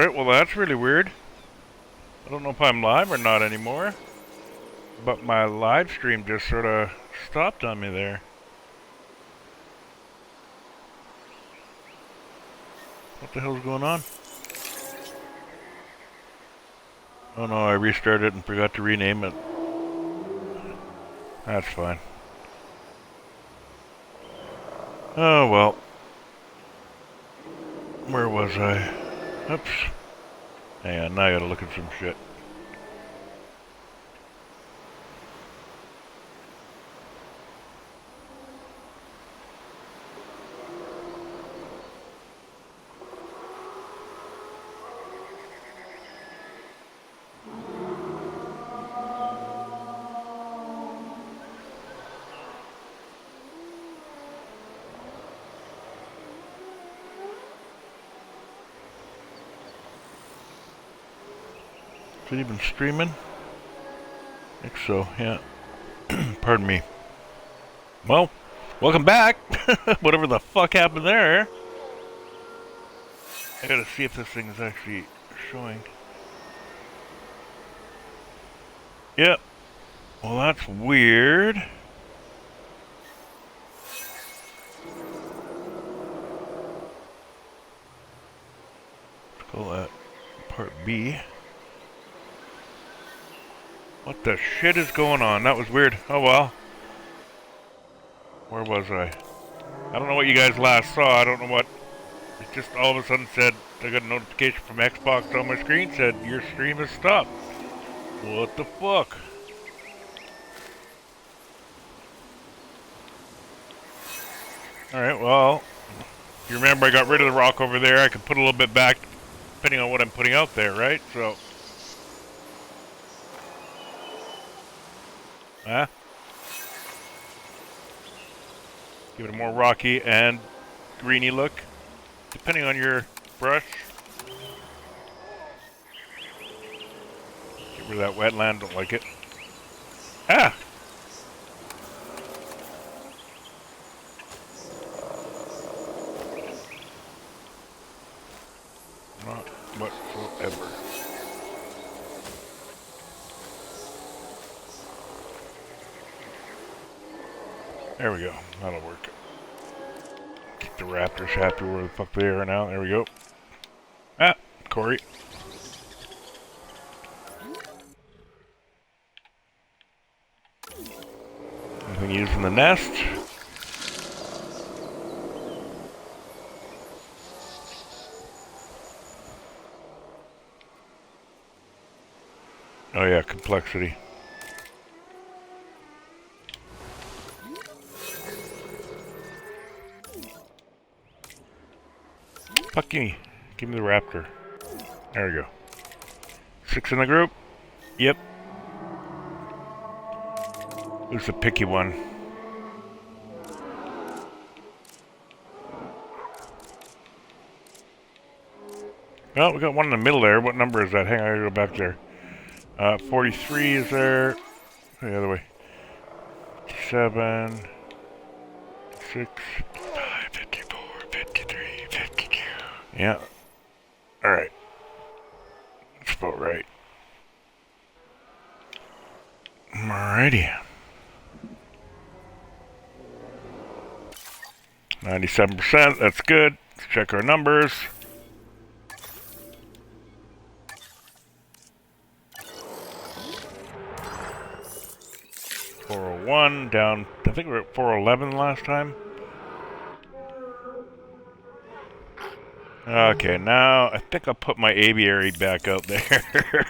Alright, well that's really weird. I don't know if I'm live or not anymore. But my live stream just sort of stopped on me there. What the hell's going on? Oh no, I restarted and forgot to rename it. That's fine. Oh well. Where was I? Oops. Hang on, now I gotta look at some shit. Is it even streaming? I think so, yeah. Pardon me. Well, welcome back! Whatever the fuck happened there. I gotta see if this thing is actually showing. Yep. Well, that's weird. Let's call that part B. What the shit is going on? That was weird. Oh well. Where was I? I don't know what you guys last saw. I don't know what. It just all of a sudden said, I got a notification from Xbox on my screen said, your stream has stopped. What the fuck? Alright, well. If you remember, I got rid of the rock over there. I can put a little bit back depending on what I'm putting out there, right? So. Huh? Give it a more rocky and greeny look, depending on your brush. Get rid of that wetland, don't like it. Ah! Not whatsoever. There we go. That'll work. Keep the raptors happy where the fuck they are now. There we go. Ah, Corey. Anything used in the nest? Oh yeah, complexity. Fuck me. Give me the raptor. There we go. 6 in the group? Yep. Who's the picky one? Well, we got one in the middle there. What number is that? Hang on, I gotta go back there. 43 is there. The other way. 57. 6. 55, 54, 53, 52. Yeah. Alright. That's about right. Alrighty. 97%, that's good. Let's check our numbers. $401 down. I think we were at $411 last time. Okay, now I think I'll put my aviary back out there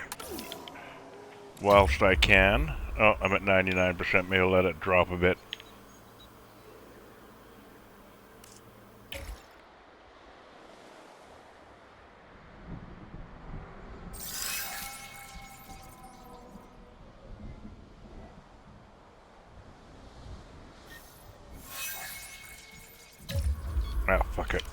whilst I can. Oh, I'm at 99%. Maybe I'll let it drop a bit. Ah, fuck it.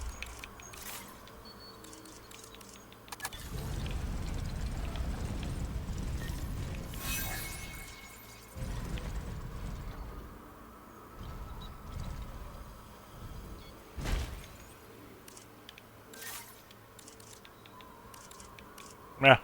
Yeah.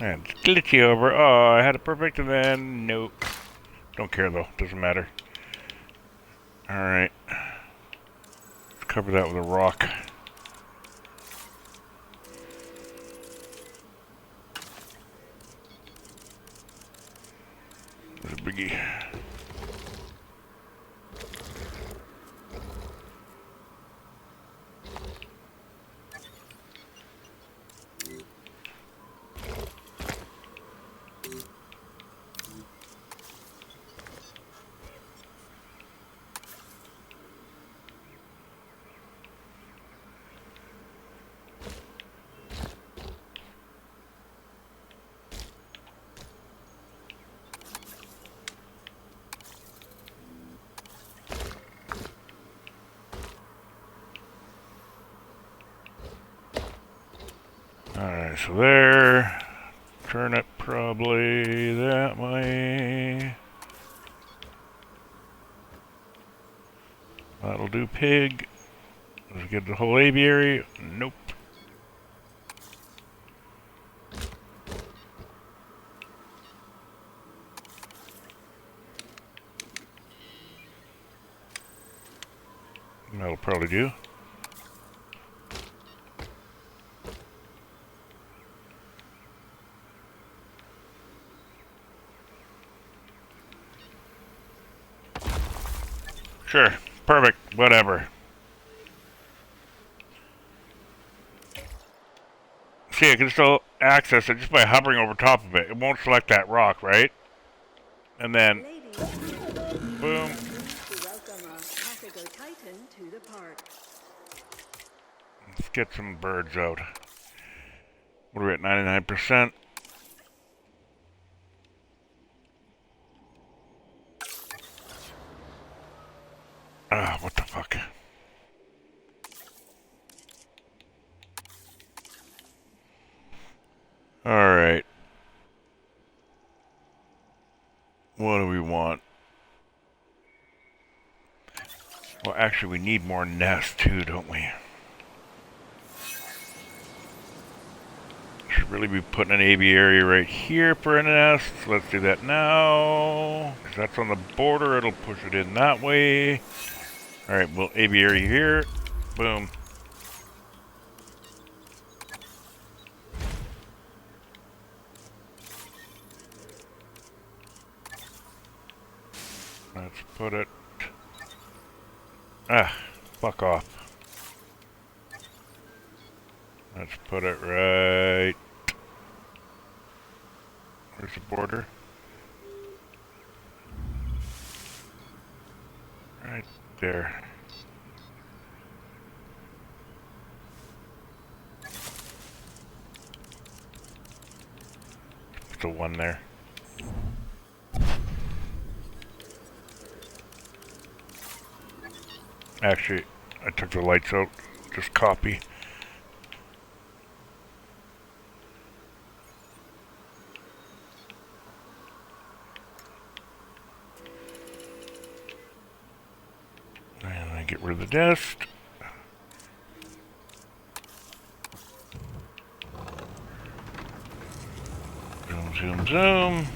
And it's glitchy over. Oh, I had it perfect and then nope. Don't care though. Doesn't matter. Alright. Let's cover that with a rock. There's a biggie. Alright, so there. Turn it probably that way. That'll do pig. Let's get the whole aviary. Nope. That'll probably do. Sure. Perfect. Whatever. See, I can still access it just by hovering over top of it. It won't select that rock, right? And then, boom. Let's get some birds out. What are we at, 99%? Ah, what the fuck? Alright. What do we want? Well, actually, we need more nests too, don't we? Should really be putting an aviary right here for a nest. So let's do that now. Because that's on the border, it'll push it in that way. Alright, well, aviary here. Boom. Let's put it... Ah, fuck off. Let's put it right... Where's the border? Right there. Put the one there. Actually, I took the lights out. Just copy. And I get rid of the dust. Zoom, zoom, zoom.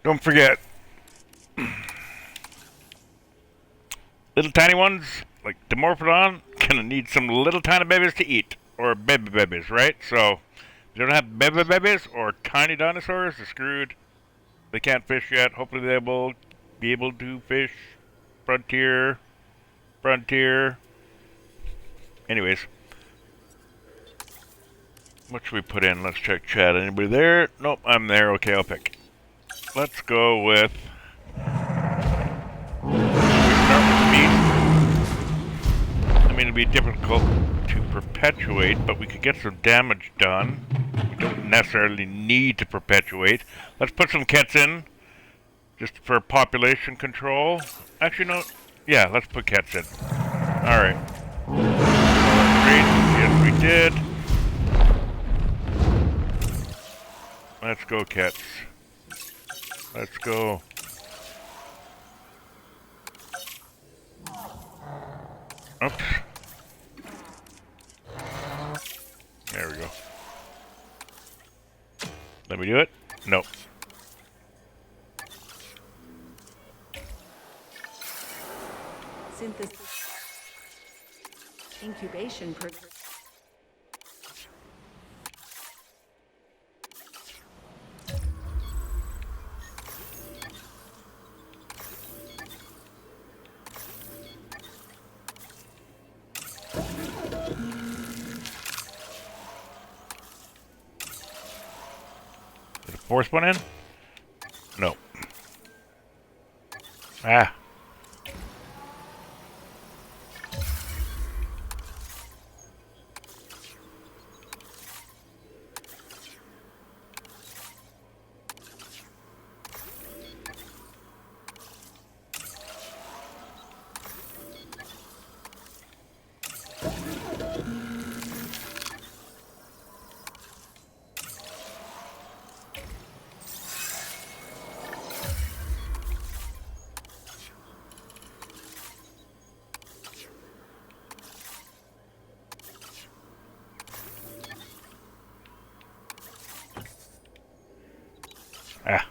Don't forget, Little tiny ones, like Dimorphodon, gonna need some little tiny babies to eat. Or baby babies, right? So, if you don't have baby babies or tiny dinosaurs, they're screwed. They can't fish yet. Hopefully they will be able to fish. Frontier. Frontier. Anyways. What should we put in? Let's check chat. Anybody there? Nope, I'm there. Okay, I'll pick. Let's go with... Start with meat. I mean, it'd be difficult to perpetuate, but we could get some damage done. We don't necessarily need to perpetuate. Let's put some kets in, just for population control. Actually, no. Yeah, let's put kets in. Alright. Yes, we did. Let's go, cats. Let's go. Oops. There we go. Let me do it? Nope. Synthesis. Incubation. Fourth one in? No. Ah. Ah.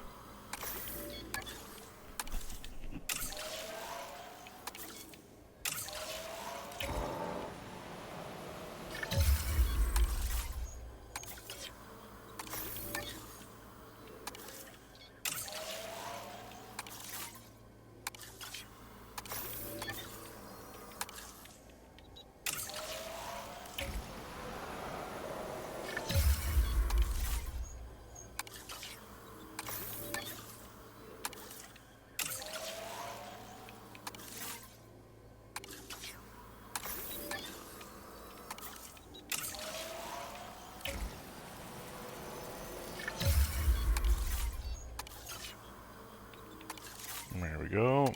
There we go.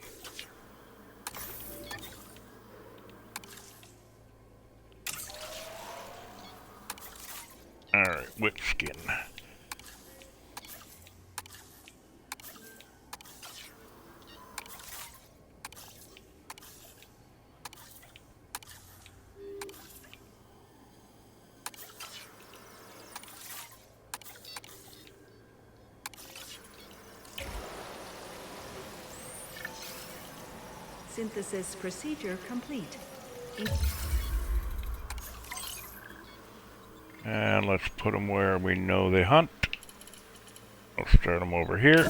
Alright, whip skin. Synthesis procedure complete. And let's put them where we know they hunt. Let's start them over here.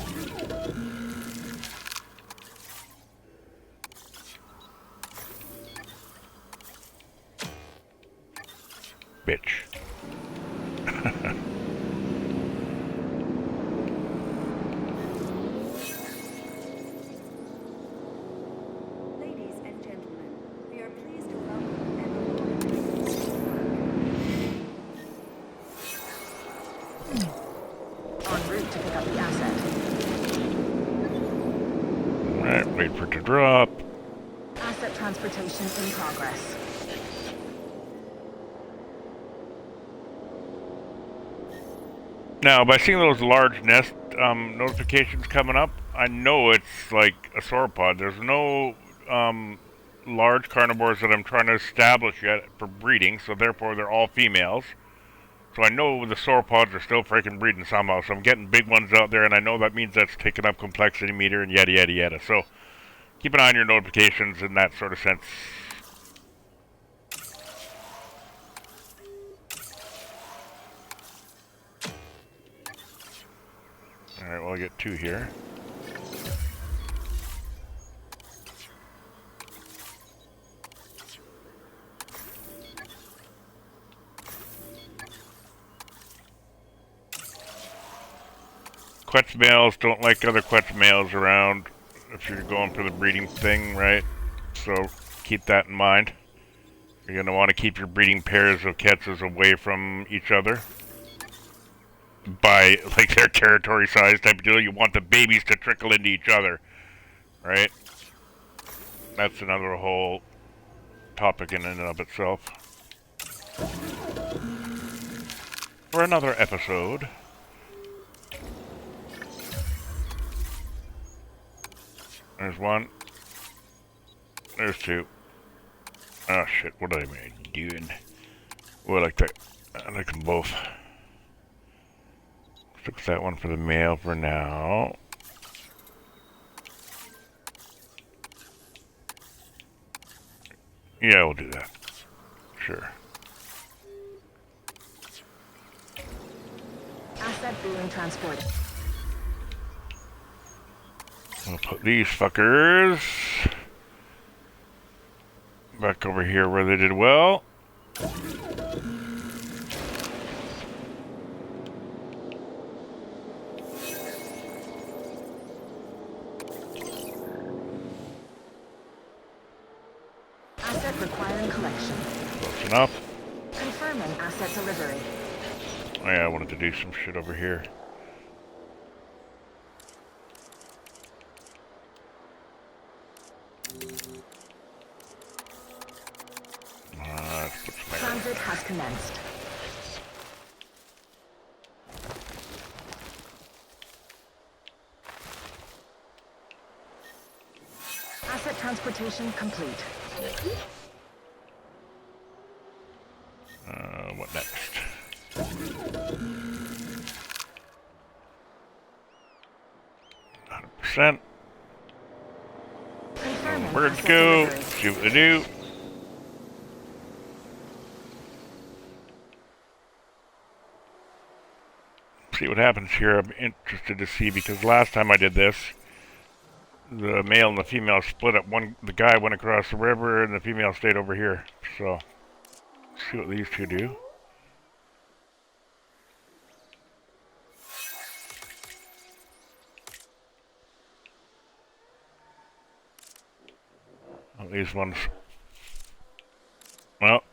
Bitch. Wait for it to drop. Asset transportation in progress. Now, by seeing those large nest notifications coming up, I know it's like a sauropod. There's no large carnivores that I'm trying to establish yet for breeding, so therefore they're all females. So I know the sauropods are still freaking breeding somehow, so I'm getting big ones out there, and I know that means that's taking up complexity meter and yada yada yada. So keep an eye on your notifications in that sort of sense. Alright, well, I'll get 2 here. Quetz males don't like other Quetz males around if you're going for the breeding thing, right? So keep that in mind. You're going to want to keep your breeding pairs of Quetzes away from each other. By, like, their territory size type of deal. You want the babies to trickle into each other, right? That's another whole topic in and of itself. For another episode. There's 1. There's 2. Oh shit, what am I doing? Oh, I like that. I like them both. Fix that one for the male for now. Yeah, we'll do that. Sure. Asset being transported. We'll put these fuckers back over here where they did well. Asset requiring collection. Close enough. Confirming asset delivery. Oh yeah, I wanted to do some shit over here. Let's put some Transit has commenced. Asset transportation complete. What next? %. Confirming Birds asset go. delivery. See what they do. See what happens here. I'm interested to see because last time I did this, the male and the female split up. The guy went across the river and the female stayed over here. So, let's see what these 2 do. Oh, these ones. Well,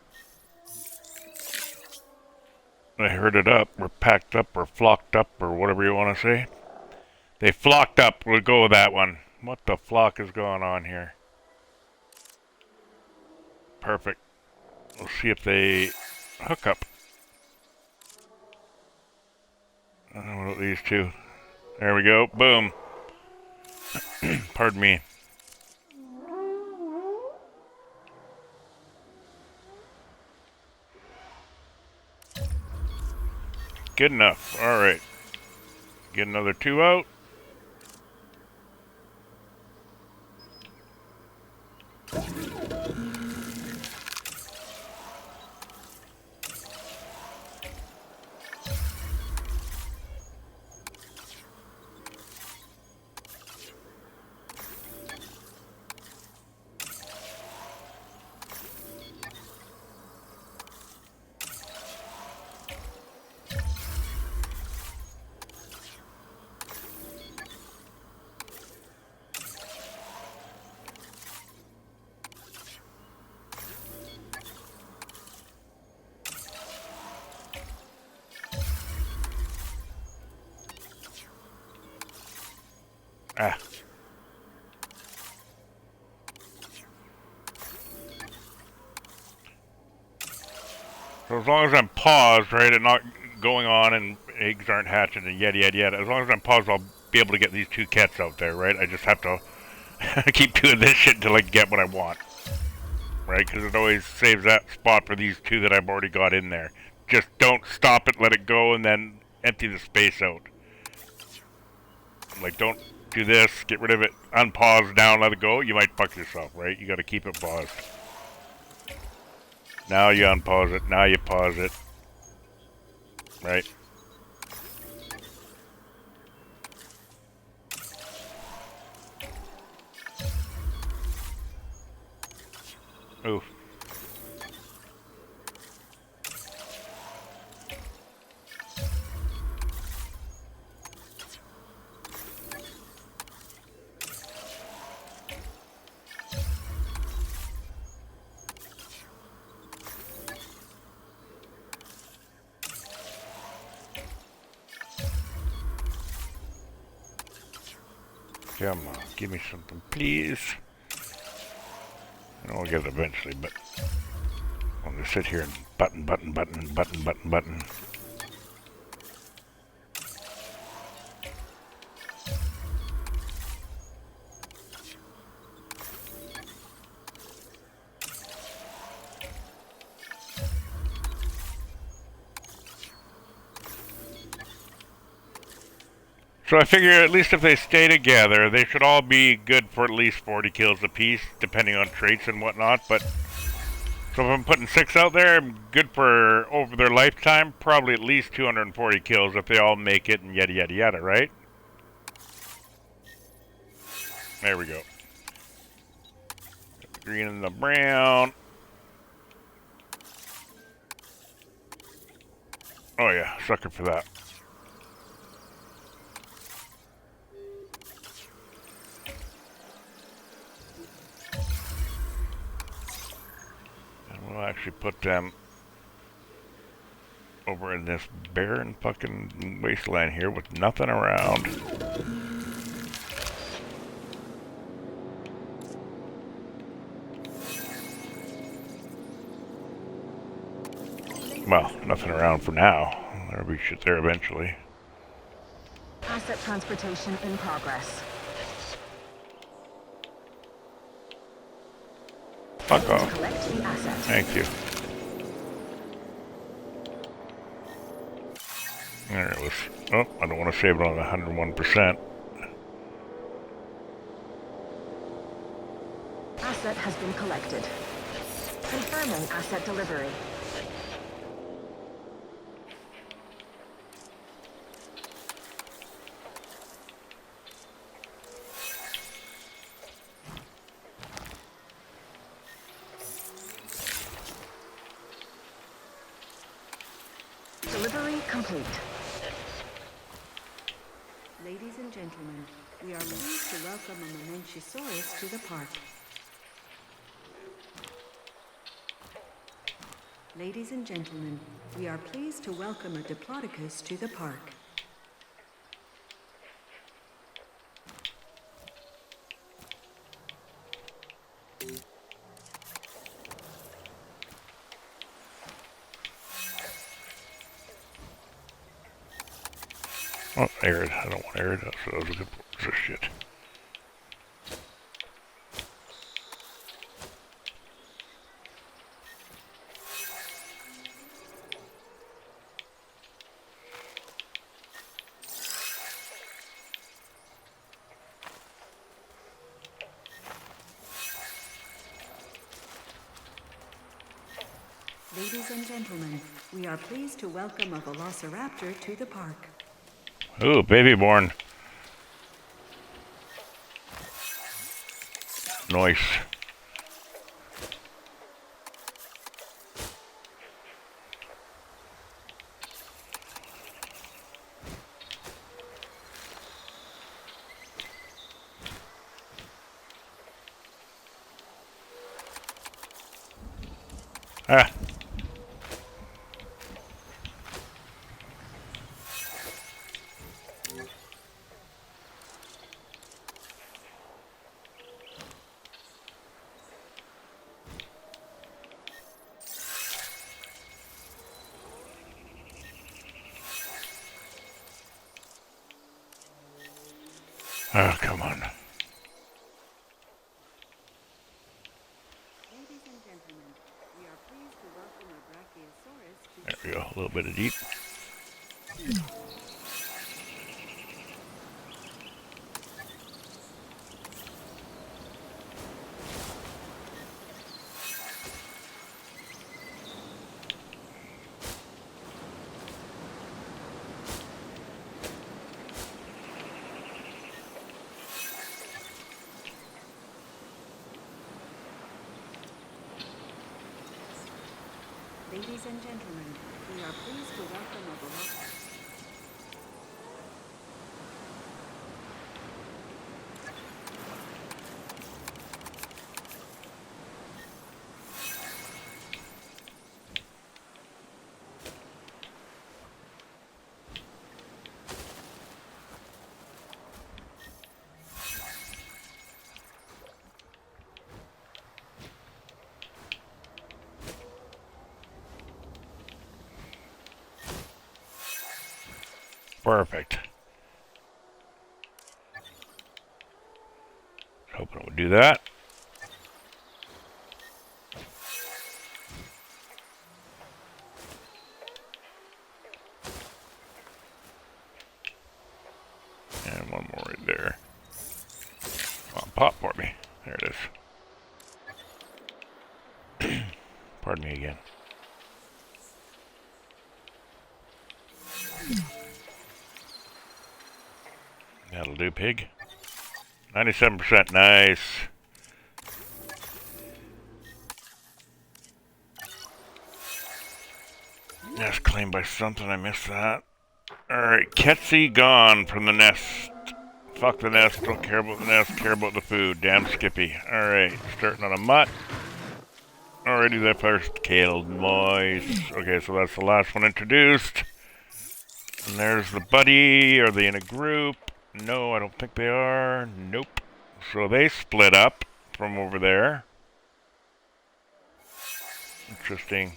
they herded up, or packed up, or flocked up, or whatever you want to say. They flocked up. We'll go with that one. What the flock is going on here? Perfect. We'll see if they hook up. What about these 2? There we go. Boom. Pardon me. Good enough. Alright. Get another 2 out. Ah. So as long as I'm paused, right, and not going on and eggs aren't hatching and yada yada yada, as long as I'm paused, I'll be able to get these 2 cats out there, right? I just have to keep doing this shit until I get what I want. Right? Because it always saves that spot for these 2 that I've already got in there. Just don't stop it, let it go, and then empty the space out. Like, don't do this, get rid of it, unpause, down, let it go, you might fuck yourself, right? You gotta keep it paused. Now you unpause it, now you pause it. Right? Ooh. Come on, give me something, please. And I'll get it eventually, but I'll just sit here and button. So I figure at least if they stay together, they should all be good for at least 40 kills apiece, depending on traits and whatnot. But so if I'm putting 6 out there, good for over their lifetime, probably at least 240 kills if they all make it and yada yada yada, right? There we go. Got the green and the brown. Oh yeah, sucker for that. We'll actually put them over in this barren fucking wasteland here with nothing around. Well, nothing around for now. There'll be shit there eventually. Asset transportation in progress. Fuck off. Collect the asset. Thank you. There it was. Oh, I don't want to save it on 101%. Asset has been collected. Confirming asset delivery. Delivery complete. Ladies and gentlemen, we are pleased to welcome a Momenchisaurus to the park. Ladies and gentlemen, we are pleased to welcome a Diplodocus to the park. Oh, arid. I don't want arid. So that was a good piece of shit. Ladies and gentlemen, we are pleased to welcome a Velociraptor to the park. Ooh, baby born. Nice. Ah. Oh, come on. Ladies and gentlemen, we are pleased to welcome a Brachiosaurus to There we go. A little bit of deep. Ladies and gentlemen, we are pleased to welcome aboard. Perfect. Hoping it would do that. And one more right there. Come on, pop for me. There it is. Pardon me again. That'll do, pig. 97%, nice. Nest claimed by something, I missed that. Alright, Ketsy gone from the nest. Fuck the nest, don't care about the nest, care about the food. Damn Skippy. Alright, starting on a mutt. Already that first killed mice. Okay, so that's the last one introduced. And there's the buddy. Are they in a group? No, I don't think they are. Nope. So they split up from over there. Interesting.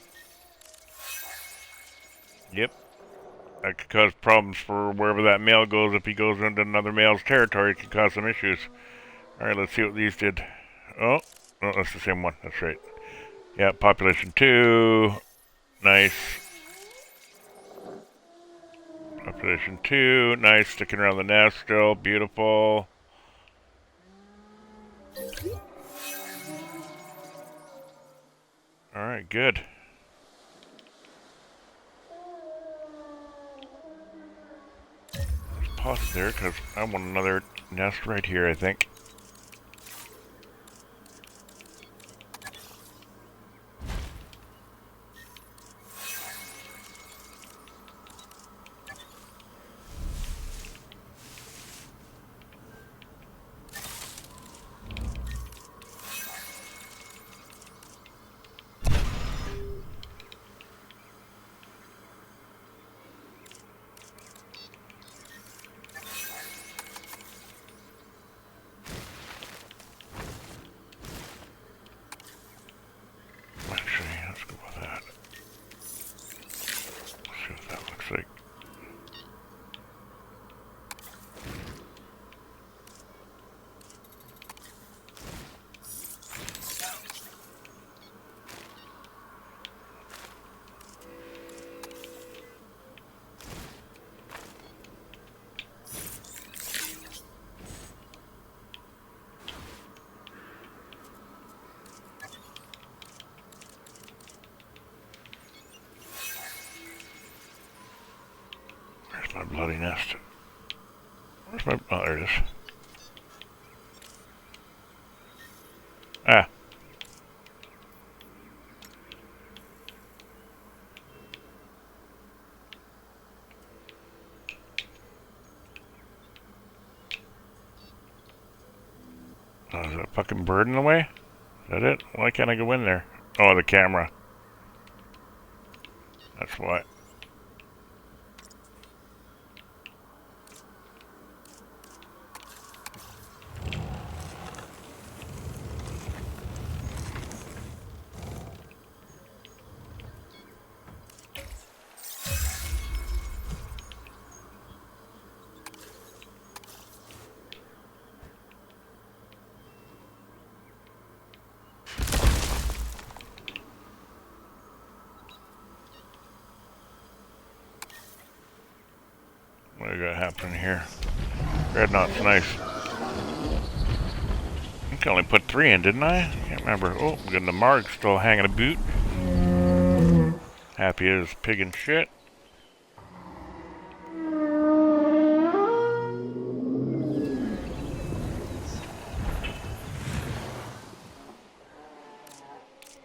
Yep. That could cause problems for wherever that male goes. If he goes into another male's territory, it could cause some issues. Alright, let's see what these did. Oh, that's the same one. That's right. Yeah, population 2. Nice. Population 2. Nice. Sticking around the nest still. Beautiful. Alright, good. Let's pause it there because I want another nest right here, I think. My bloody nest. Where's my... Oh, there it is. Ah. Oh, is that a fucking bird in the way? Is that it? Why can't I go in there? Oh, the camera. That's why. What do we got happening here? Dreadnought's nice. I think I only put 3 in, didn't I? Can't remember. Oh, we got the Marg still hanging a boot. Happy as pig and shit.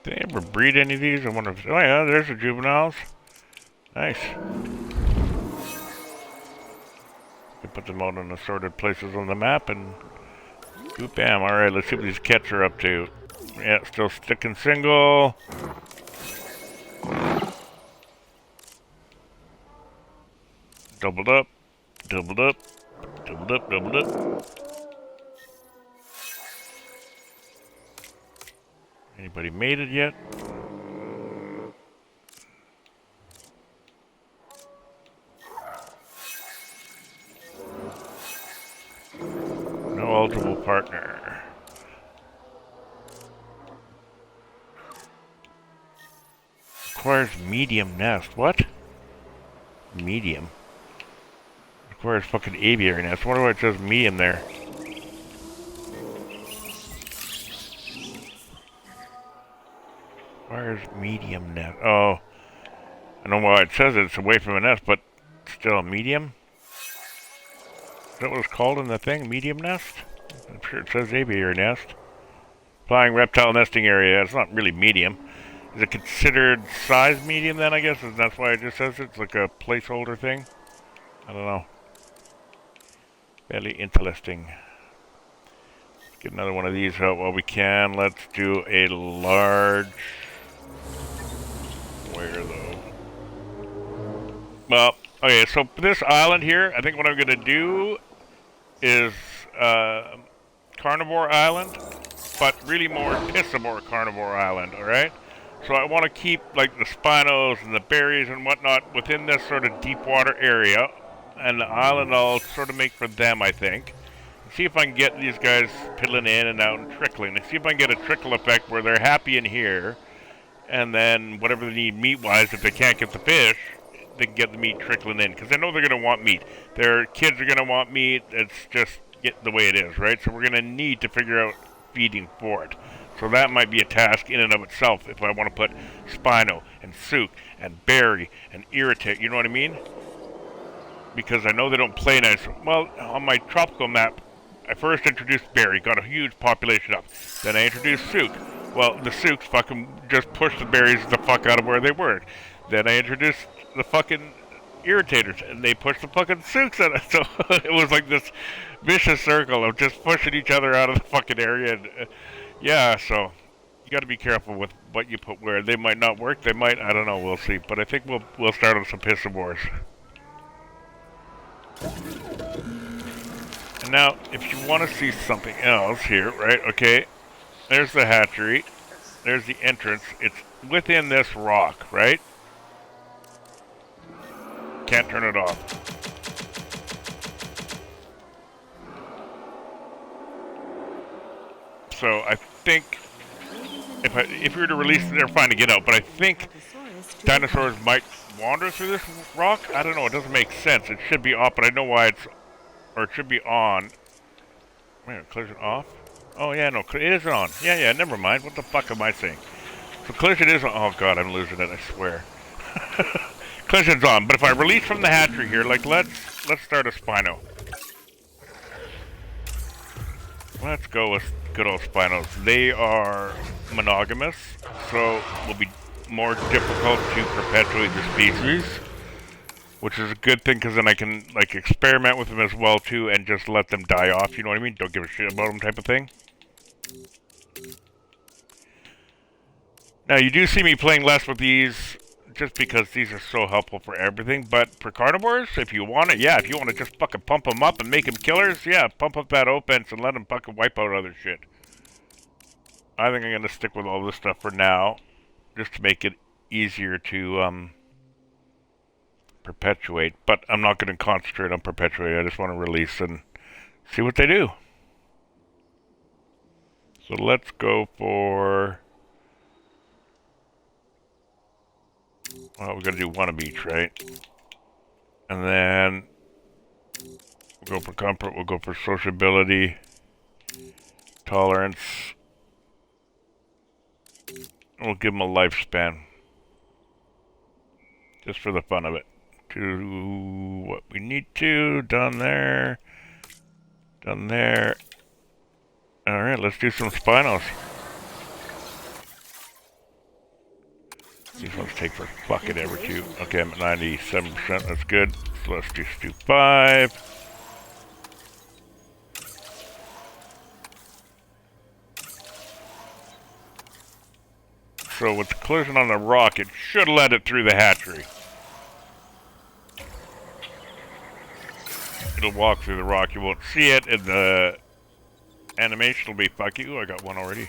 Did they ever breed any of these? I wonder if... Oh yeah, there's the juveniles. Nice. We put them out in assorted places on the map and... Boop, bam. Alright, let's see what these cats are up to. Yeah, still sticking single. Doubled up. Doubled up. Doubled up, doubled up. Anybody made it yet? No eligible partner. Requires medium nest. What? Medium. Requires fucking aviary nest. I wonder why it says medium there. Requires medium nest. Oh. I know why it says it's away from a nest, but still a medium? Is that what it's called in the thing? Medium nest? I'm sure it says aviary nest. Flying reptile nesting area. It's not really medium. Is it considered size medium then, I guess? And that's why it just says it's like a placeholder thing? I don't know. Fairly interesting. Let's get another one of these out while we can. Let's do a large... Where though? Well, okay, so this island here, I think what I'm going to do is Carnivore Island, but really more Piscivore Carnivore Island, alright? So I want to keep like the spinos and the berries and whatnot within this sort of deep water area, and the island I'll sort of make for them, I think. See if I can get these guys piddling in and out and trickling. And see if I can get a trickle effect where they're happy in here, and then whatever they need meat-wise, if they can't get the fish, they can get the meat trickling in. Because I know they're going to want meat. Their kids are going to want meat. It's just the way it is, right? So we're going to need to figure out feeding for it. So that might be a task in and of itself if I want to put Spino and Sook and Berry and Irritate, you know what I mean? Because I know they don't play nice. Well, on my tropical map, I first introduced Berry, got a huge population up. Then I introduced Sook. Well, the Sooks fucking just pushed the berries the fuck out of where they were. Then I introduced the fucking Irritators, and they pushed the fucking Sooks out. So it was like this vicious circle of just pushing each other out of the fucking area. And, yeah, so you got to be careful with what you put where. They might not work. They might. I don't know. We'll see. But I think we'll start on some Piscivores. And now, if you want to see something else here, right? Okay, there's the hatchery. There's the entrance. It's within this rock, right? Can't turn it off. So I think if we were to release it, they're fine to get out. But I think dinosaurs might wander through this rock. I don't know. It doesn't make sense. It should be off, but I know why it's, or it should be on. Wait, collision off? Oh yeah, no, it is on. Yeah, never mind. What the fuck am I saying? So collision is on. Oh god, I'm losing it. I swear. Collision's on, but if I release from the hatchery here, like let's start a Spino. Let's go with good old Spinos. They are monogamous, so it will be more difficult to perpetuate the species, which is a good thing because then I can like experiment with them as well too, and just let them die off. You know what I mean? Don't give a shit about them, type of thing. Now you do see me playing less with these, just because these are so helpful for everything. But for carnivores, if you want it, yeah, if you want to just fucking pump them up and make them killers, yeah, pump up that offense and let them fucking wipe out other shit. I think I'm gonna stick with all this stuff for now, just to make it easier to perpetuate. But I'm not gonna concentrate on perpetuate. I just want to release and see what they do. So let's go for. Well, we're going to do one of each, right? And then we'll go for comfort, we'll go for sociability, tolerance. We'll give them a lifespan. Just for the fun of it. Do what we need to. Done there. Done there. Alright, let's do some Spinos. These ones take for fucking ever too. Okay, I'm at 97%. That's good. So let's just do 5. So with the collision on the rock, it should let it through the hatchery. It'll walk through the rock. You won't see it, and the animation will be fuck you. I got one already.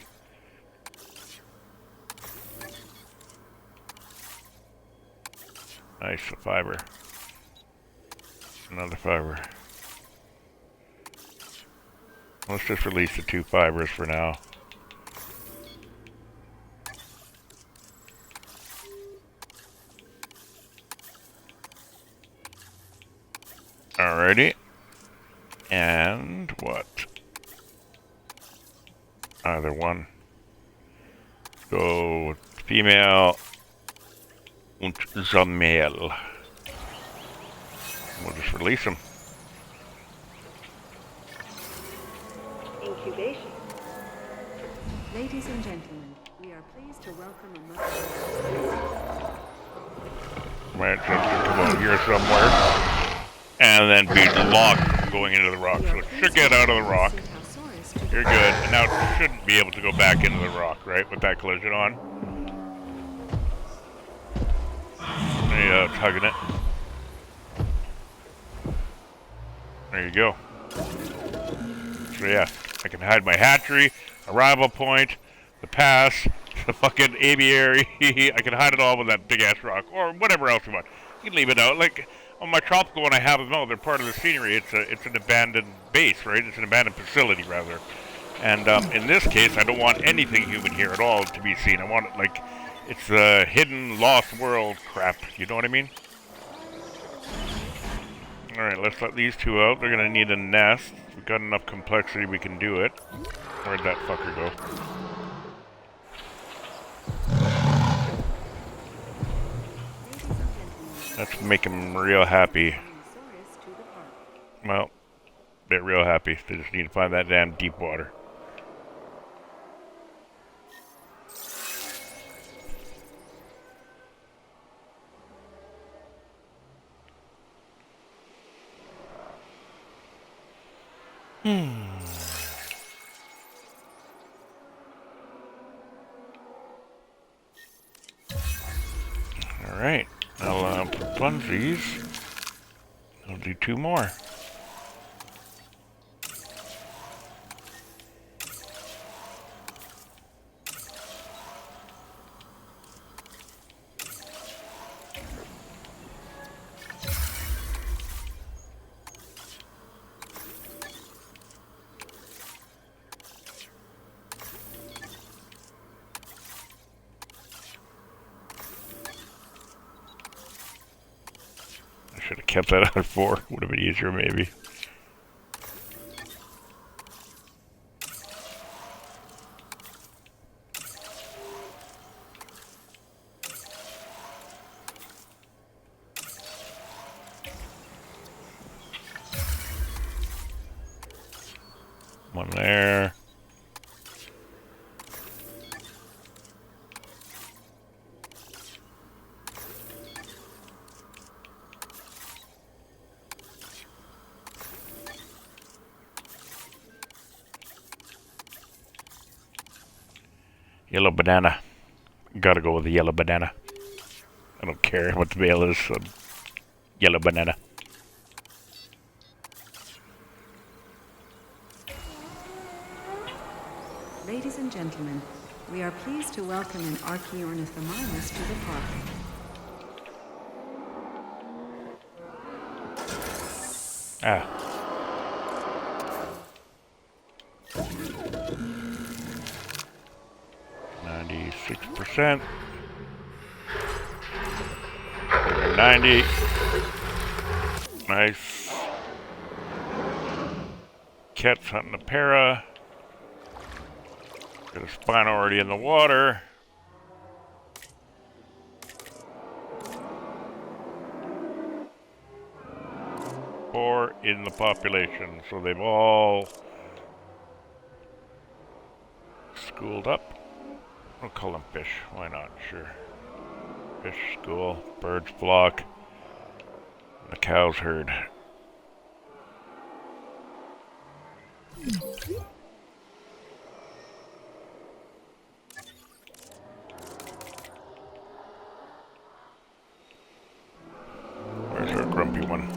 Nice, a fiber. Another fiber. Let's just release the 2 fibers for now. Alrighty. And what? Either one. Go female und the male. We'll just release them. Incubation. Ladies and gentlemen, we are pleased to welcome a mother. Might just come out here somewhere. And then be locked from going into the rock. So it should get out of the rock. You're good. And now it shouldn't be able to go back into the rock, right? With that collision on. Yeah, it's hugging it. There you go. So yeah, I can hide my hatchery, arrival point, the pass, the fucking aviary. I can hide it all with that big ass rock. Or whatever else you want. You can leave it out. Like, on my tropical one, I have them all. They're part of the scenery. It's an abandoned base, right? It's an abandoned facility, rather. And in this case, I don't want anything human here at all to be seen. I want it like it's a hidden, lost world crap. You know what I mean? All right, let's let these 2 out. They're gonna need a nest. We've got enough complexity. We can do it. Where'd that fucker go? Let's make them real happy. Well, they're real happy. They just need to find that damn deep water. All right. I'll for funsies, I'll do 2 more. Should have kept that out at 4. Would have been easier, maybe. One there. Yellow banana. Gotta go with the yellow banana. I don't care what the male is. So yellow banana. Ladies and gentlemen, we are pleased to welcome an Archaeornithomimus to the park. Ah. %. 90. Nice. Cat's hunting a para. Got a spine already in the water. Four in the population, so they've all schooled up. I'll call them fish. Why not? Sure. Fish school, birds flock, the cows herd. Where's our grumpy one?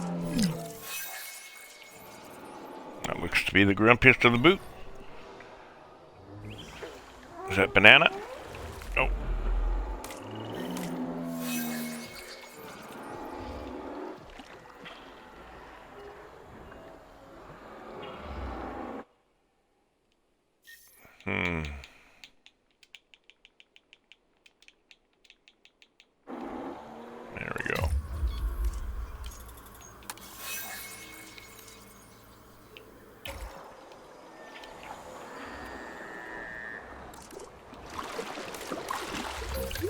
That looks to be the grumpiest of the boot. Is that banana? Oh. There we go.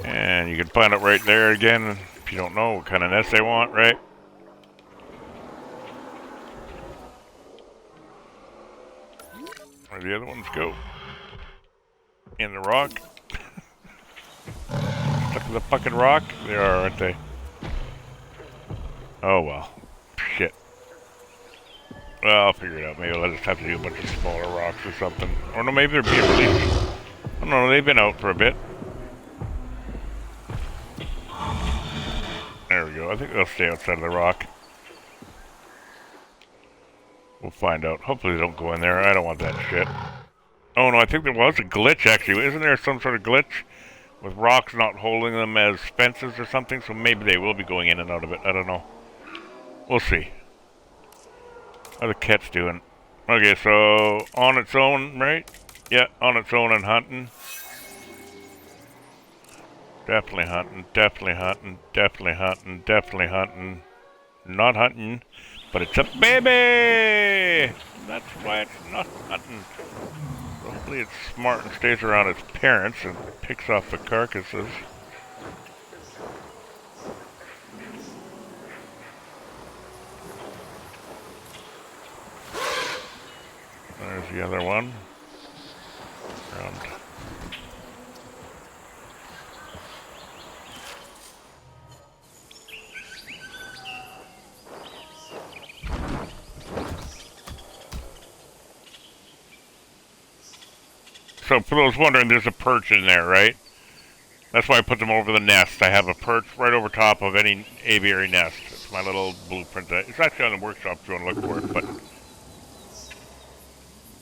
And you can find it right there again if you don't know what kind of nest they want, right? Where the other ones go? In the rock? Stuck in the fucking rock? They are, aren't they? Oh well. Shit. Well, I'll figure it out. Maybe I'll just have to do a bunch of smaller rocks or something. Or no, maybe they're being released. I don't know, they've been out for a bit. There we go. I think they'll stay outside of the rock. We'll find out. Hopefully they don't go in there. I don't want that shit. Oh no, I think there was a glitch actually. Isn't there some sort of glitch with rocks not holding them as fences or something? So maybe they will be going in and out of it. I don't know. We'll see. How the cat's doing? Okay, so on its own, right? Yeah, on its own and hunting. Definitely hunting, definitely hunting, definitely hunting, definitely hunting. Not hunting, but it's a baby! That's why it's not hunting. Hopefully it's smart and stays around its parents and picks off the carcasses. There's the other one. Around. So for those wondering, there's a perch in there, right? That's why I put them over the nest. I have a perch right over top of any aviary nest. It's my little blueprint. It's actually on the workshop if you want to look for it, but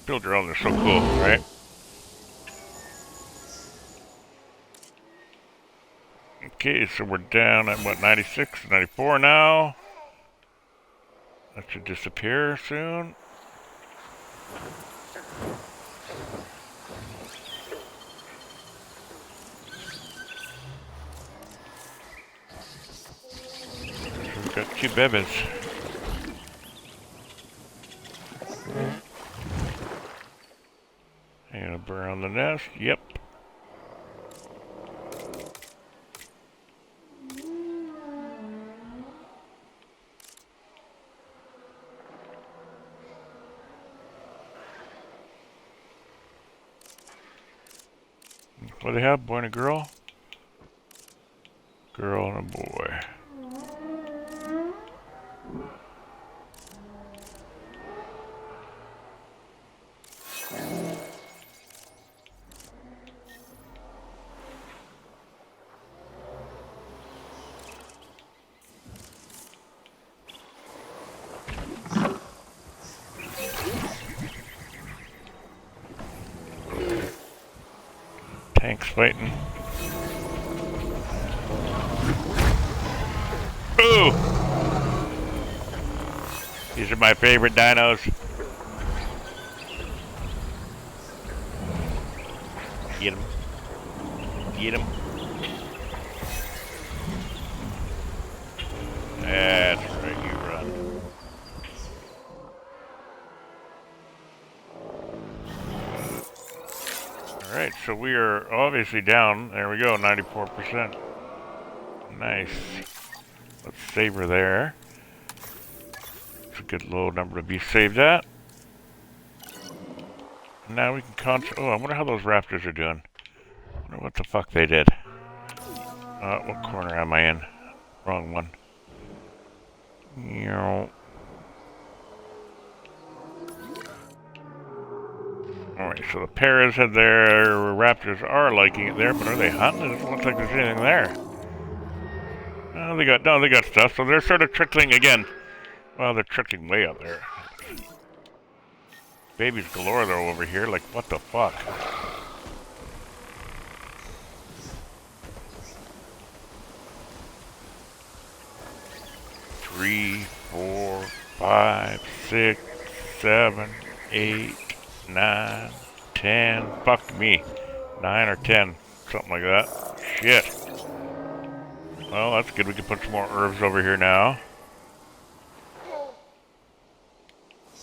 build your own. They're so cool, right? Okay, so we're down at what, 96, 94 now. That should disappear soon. We've got two bebes. And a burr on the nest. Yep. What do they have? Boy and a girl? Girl and a boy. Tanks fighting. Ooh! These are my favorite dinos. Get him. Get him. That's right, you run. Alright, so we are obviously down. There we go, 94%. Nice. Let's save her there. It's a good low number to be saved at. Now we can oh, I wonder how those raptors are doing. I wonder what the fuck they did. What corner am I in? Wrong one. Alright, so the paras had their raptors are liking it there, but are they hunting? It doesn't look like there's anything there. They got stuff, so they're sort of trickling again. Well, they're trickling way out there. Babies galore though over here, like what the fuck? Three, 4, 5, 6, 7, 8, 9, 10. Fuck me. 9 or 10. Something like that. Shit. Well, that's good. We can put some more herbs over here now.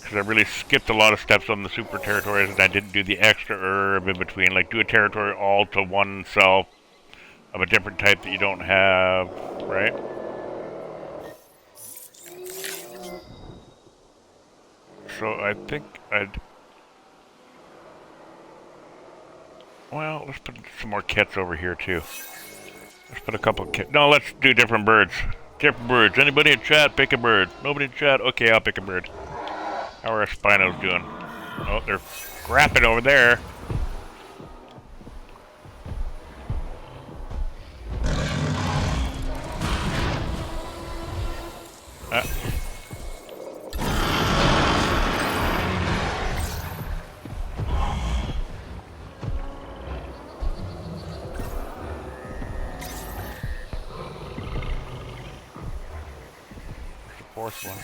Because I really skipped a lot of steps on the super territories and I didn't do the extra herb in between. Like, do a territory all to one self of a different type that you don't have, right? So I think I'd... Well, let's put some more kits over here too. Let's put a couple kits. No, let's do different birds. Different birds. Anybody in chat, pick a bird. Nobody in chat? Okay, I'll pick a bird. How are our Spinos doing? Oh, they're grapping over there. Fourth one.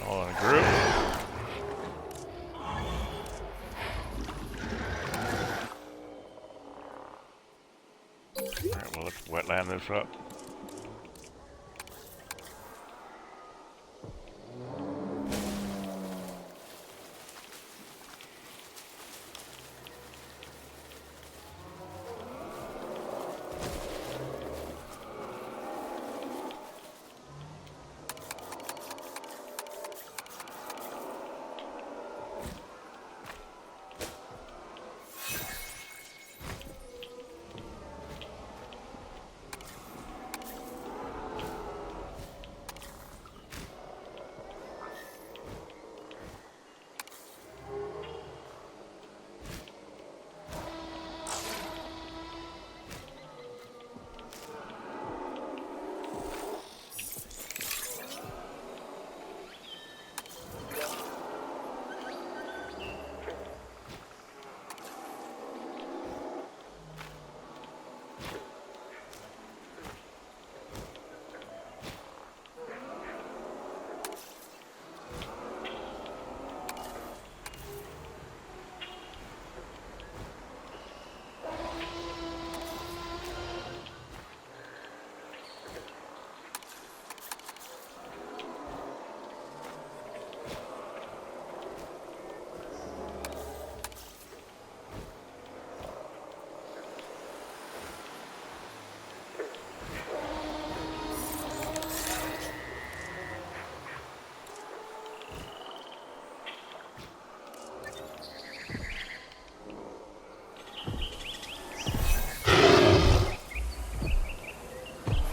All in a group. Alright, well, let's wetland this up.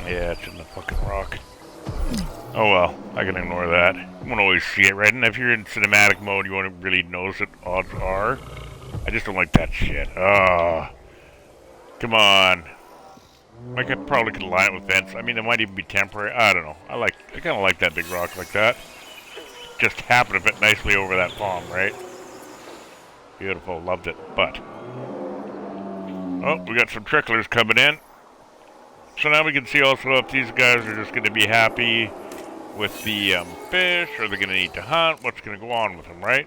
Yeah, it's in the fucking rock. Oh well, I can ignore that. You won't always see it, right? And if you're in cinematic mode, you won't really notice it, odds are. I just don't like that shit. Ah, come on. I probably could line it with vents. I mean, it might even be temporary. I don't know. I kind of like that big rock like that. Just happened to fit nicely over that palm, right? Beautiful, loved it. But oh, we got some tricklers coming in. So now we can see also if these guys are just going to be happy with the fish, or they're going to need to hunt, what's going to go on with them, right?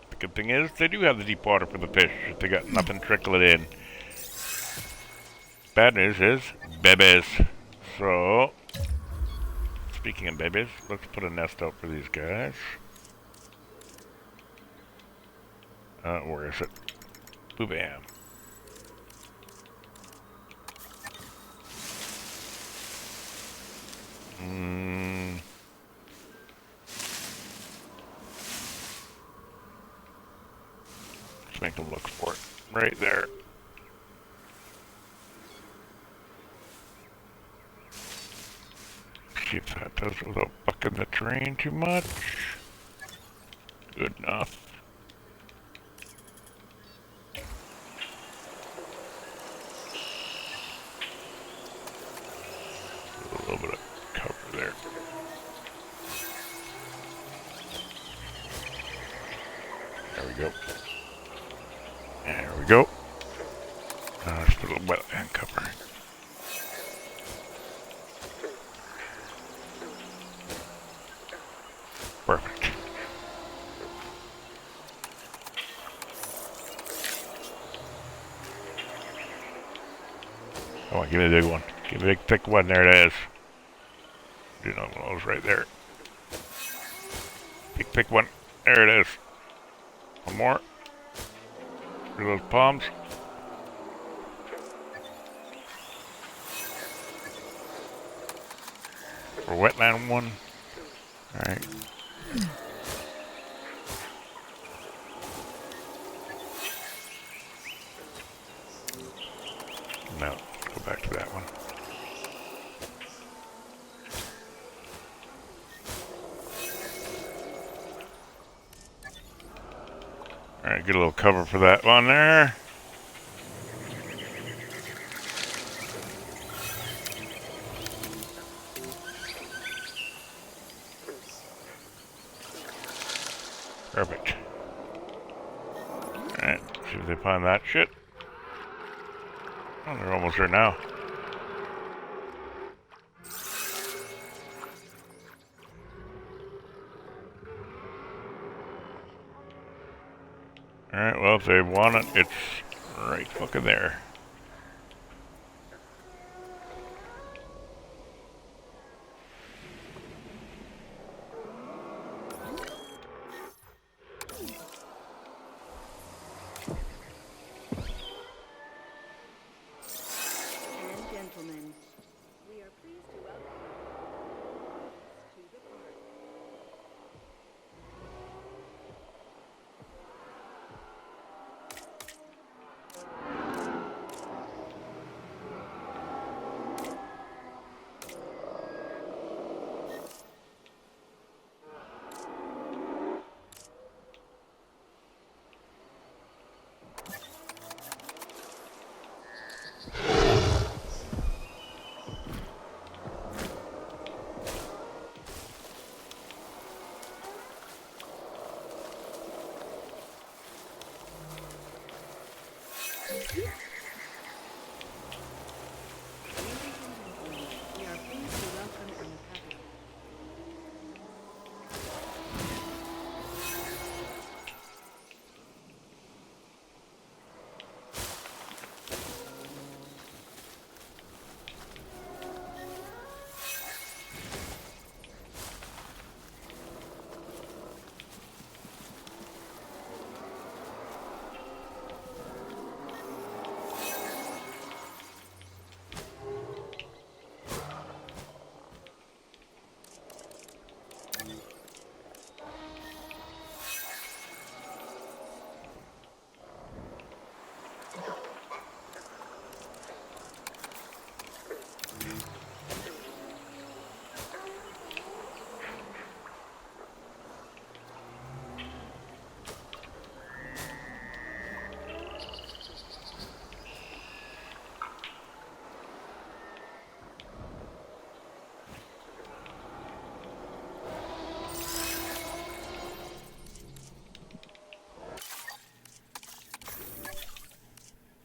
The good thing is, they do have the deep water for the fish. They got nothing trickling in. Bad news is, babies. So, speaking of babies, let's put a nest out for these guys. Where is it? Boo-bam. Let's make them look for it. Right there. See if that does it without bucking the terrain too much. Good enough. A little bit of cover there. There we go. There we go. Let's put a little wetland cover. Perfect. Come on, give me the big one. Give me the big thick one. There it is. Do another one of those right there. Big thick one. There it is. One more. For those palms. For wetland one. Alright. No, go back to that one. Alright, get a little cover for that one there. Perfect. Alright, see if they find that shit. Oh, they're almost there now. Alright, well, if they want it, it's right fucking there. Gentlemen, we are pleased to welcome to the park.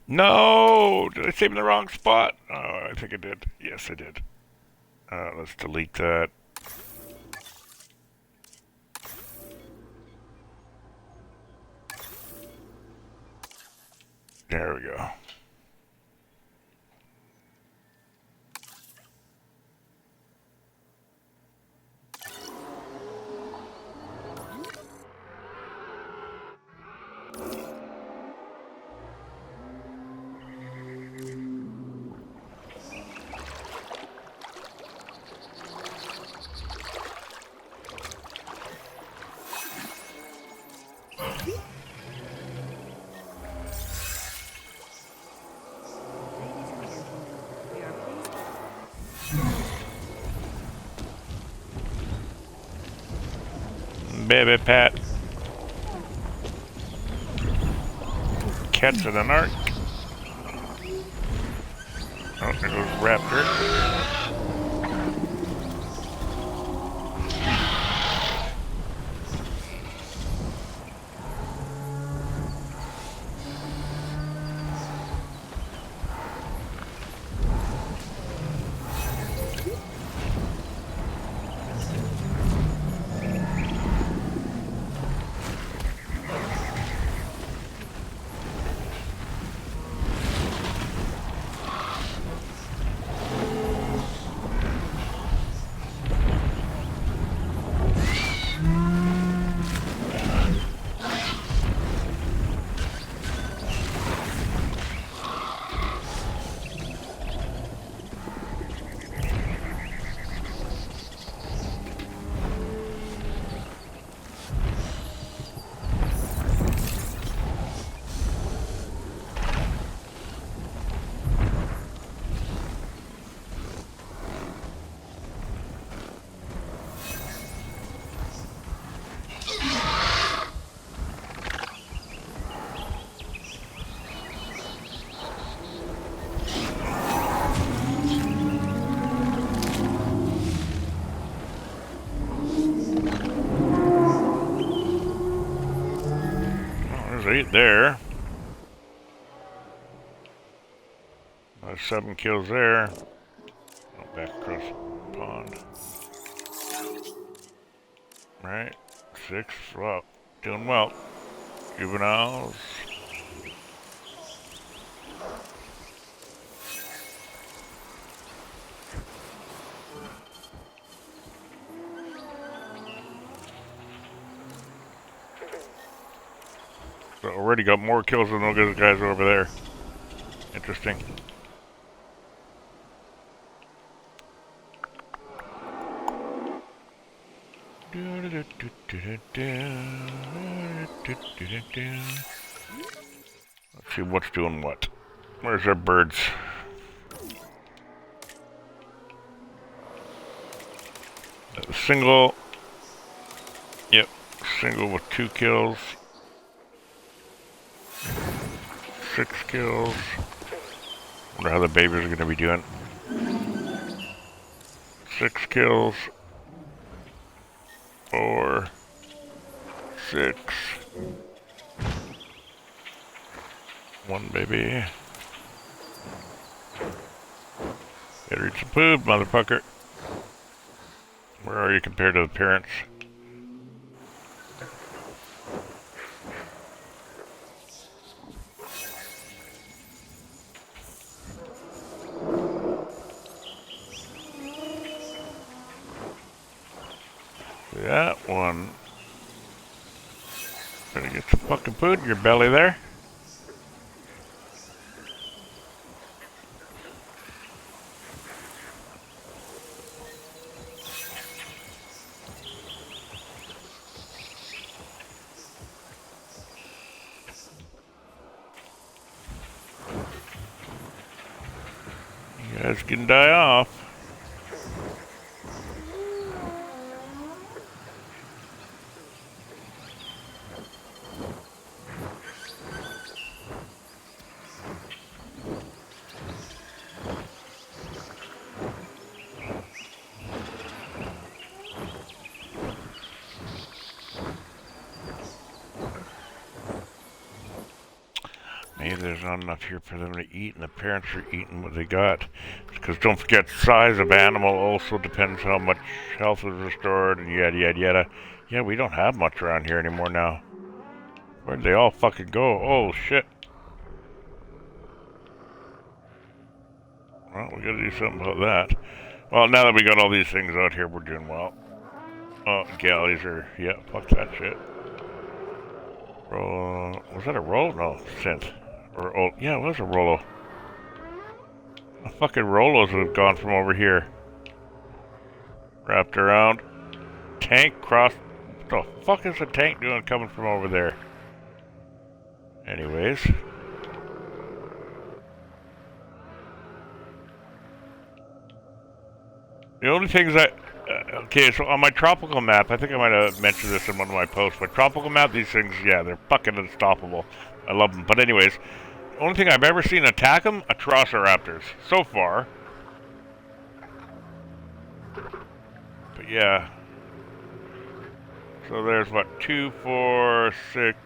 No! Did I save in the wrong spot? Oh, I think I did. Yes, I did. Let's delete that. There we go. Baby Pat. Cats in an arc. Oh, there goes Raptor. There's 8 there. 7 kills there. Oh, back across the pond. Right. 6. Well, doing well. Juveniles. So already got more kills than those guys over there. Interesting. Let's see what's doing what. Where's our birds? Single. Yep, single with 2 kills. 6 kills. Wonder how the babies are going to be doing. 6 kills. 4. 6. 1 baby. Better eat some food, motherfucker. Where are you compared to the parents? That one. Better get some fucking food in your belly there. You guys can die off. Maybe there's not enough here for them to eat, and the parents are eating what they got. Because don't forget, size of animal also depends how much health is restored, and yada yada yada. Yeah, we don't have much around here anymore now. Where'd they all fucking go? Oh shit. Well, we gotta do something about that. Well, now that we got all these things out here, we're doing well. Oh, galleys are, yeah, fuck that shit. Roll, was that a roll? No, synth. Or, oh, yeah, it was a Rollo. The fucking Rollos have gone from over here. Wrapped around. Tank crossed. What the fuck is the tank doing coming from over there? Anyways. The only things okay, so on my tropical map, I think I might have mentioned this in one of my posts, but tropical map, these things, yeah, they're fucking unstoppable. I love them. But anyways, the only thing I've ever seen attack them, Atrociraptors. So far. But yeah. So there's what, 2, 4, 6...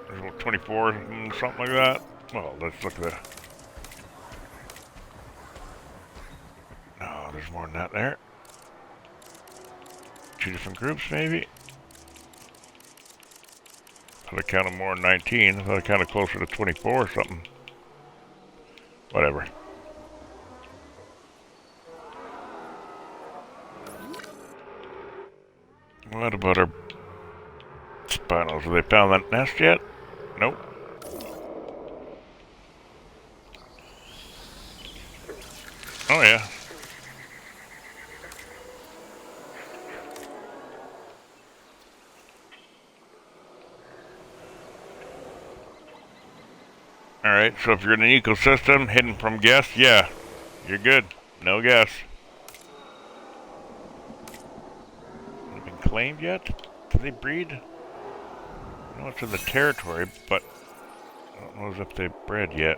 There's what, 24, something like that. Well, let's look at that. No, there's more than that there. 2 different groups, maybe. I thought I counted more than 19. I thought I counted closer to 24 or something. Whatever. What about our spinos? Have they found that nest yet? Nope. Oh yeah. Alright, so if you're in an ecosystem hidden from guests, yeah, you're good. No guess. Have they been claimed yet? Do they breed? I know it's in the territory, but I don't know if they've bred yet.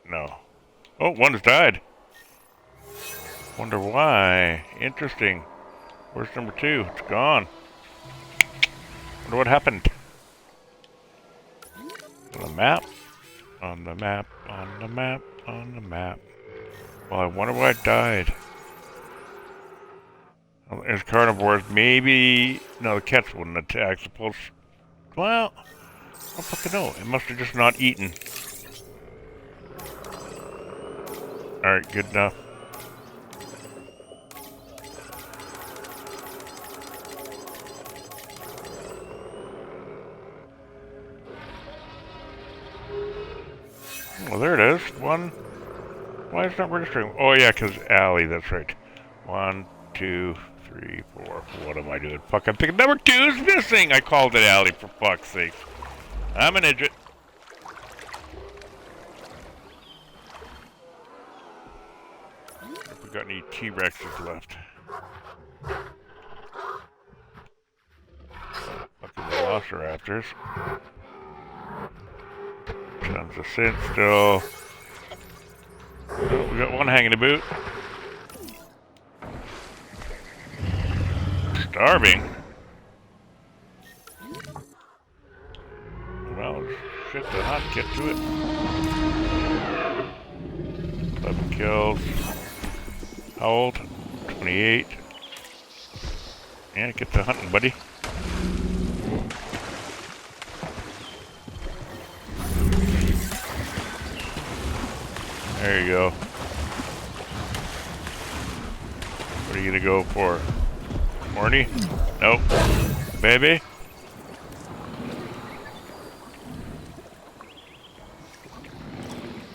No. Oh, one's died. Wonder why. Interesting. Where's number 2? It's gone. Wonder what happened. On the map. On the map. On the map. On the map. Well, I wonder why it died. Oh, there's carnivores. Maybe... No, the cats wouldn't attack. Suppose... Well... I don't fucking know. It must have just not eaten. Alright, good enough. Well, there it is. 1. Why is it not registering? Oh, yeah, because Allie, that's right. 1, 2, 3, 4. What am I doing? Fuck, I'm thinking number 2 is missing! I called it Allie, for fuck's sake. I'm an idiot. If we got any T-Rexes left. Fucking Velociraptors. Tons of scent still. Oh, we got one hanging about. Starving? Well, shit to hunt, get to it. 11 kills. How old? 28. Yeah, get to hunting, buddy. There you go. What are you gonna go for? Horny? Nope. Baby?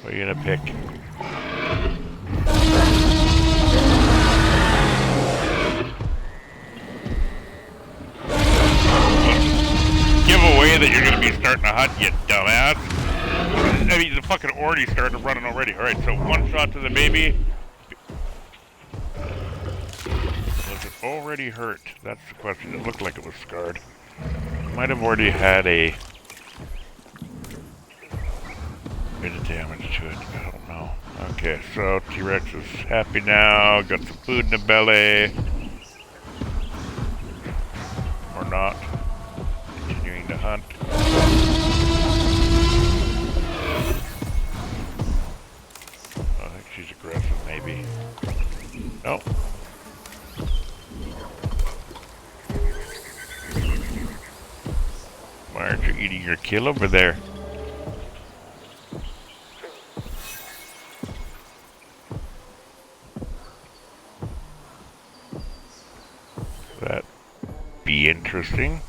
What are you gonna pick? Give away that you're gonna be starting to hunt, you dumbass. I mean, the fucking Ordy's starting running already. Alright, so 1 shot to the baby. Was it already hurt? That's the question. It looked like it was scarred. Might have already had a bit of damage to it. I don't know. Okay, so T-Rex is happy now. Got some food in the belly. Or not. Continuing to hunt. I think she's aggressive, maybe. Nope. Why aren't you eating your kill over there? That'd be interesting.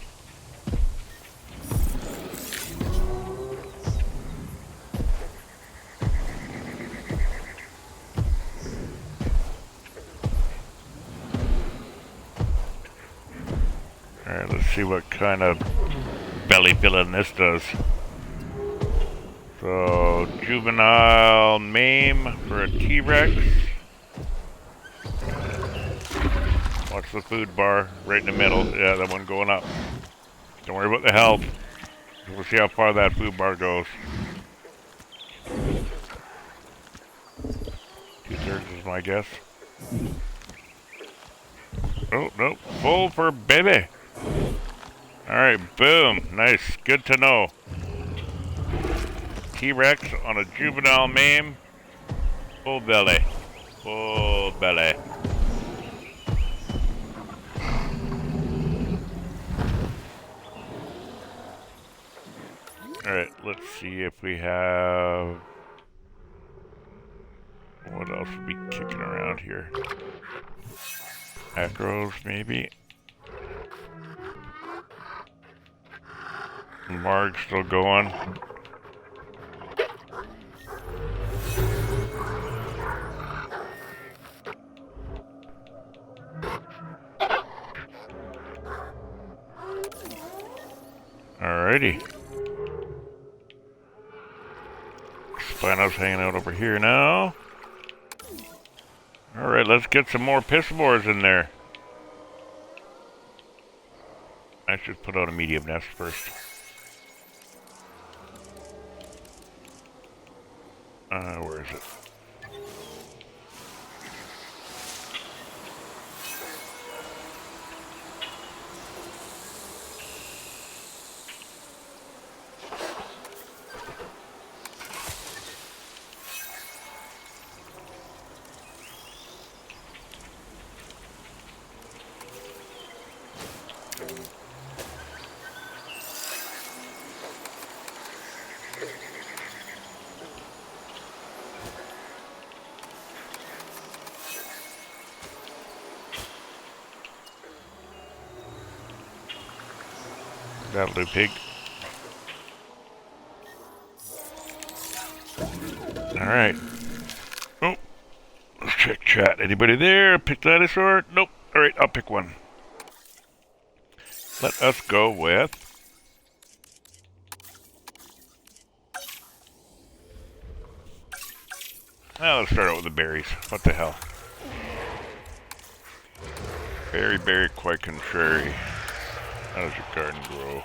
Alright, let's see what kind of belly filling this does. So, So, juvenile maim for a T-Rex. Watch the food bar right in the middle. Yeah, that one going up. Don't worry about the health. We'll see how far that food bar goes. 2/3 is my guess. Oh, no. Full for baby. Alright, boom. Nice. Good to know. T-Rex on a juvenile maim. Full belly. Full belly. Alright, let's see if we have... What else would be kicking around here? Acros, maybe? Marg's still going. Alrighty. Spino's hanging out over here now. Alright, let's get some more piscivores in there. I should put out a medium nest first. Where is it? That'll do, pig. Alright. Oh. Let's check chat. Anybody there? Pick dinosaur? Nope. Alright, I'll pick one. Let us go with... Well, let's start out with the berries. What the hell? Berry, quite contrary. How does your garden grow?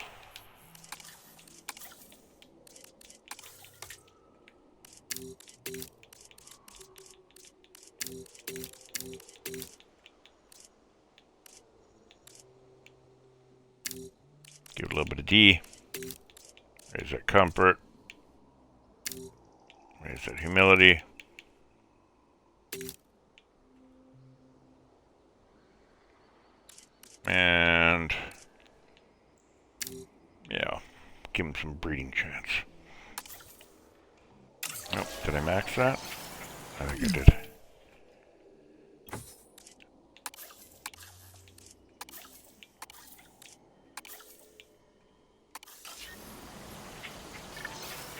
Give it a little bit of D. Raise that comfort. Raise that humility. And... yeah, give him some breeding chance. Nope, did I max that? I think I did.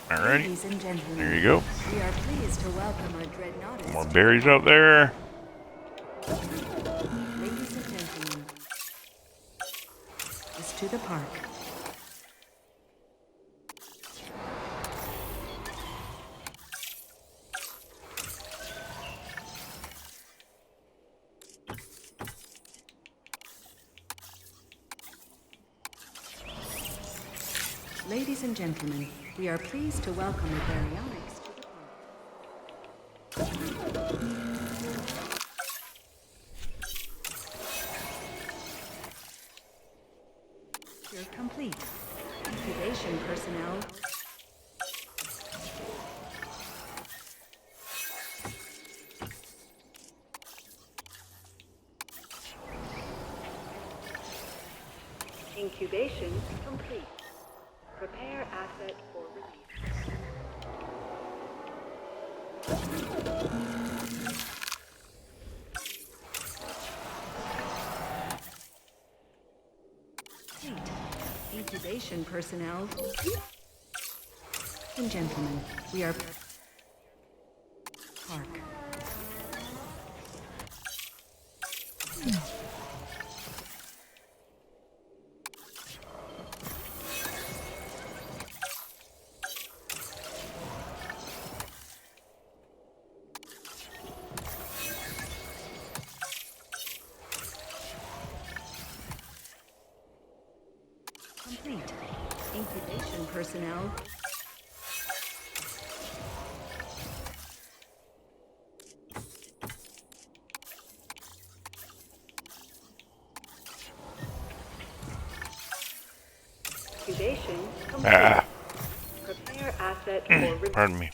Alrighty, there you go. We are pleased to welcome our dreadnought. More berries out there. Ladies and gentlemen, it's to the park. Ladies and gentlemen, we are pleased to welcome the baryonyx to the park. You're complete. Incubation personnel. Incubation complete. Prepare asset for release. Incubation personnel. Ladies and gentlemen, we are park. personnel. Incubation complete. Ah, Prepare asset for pardon me.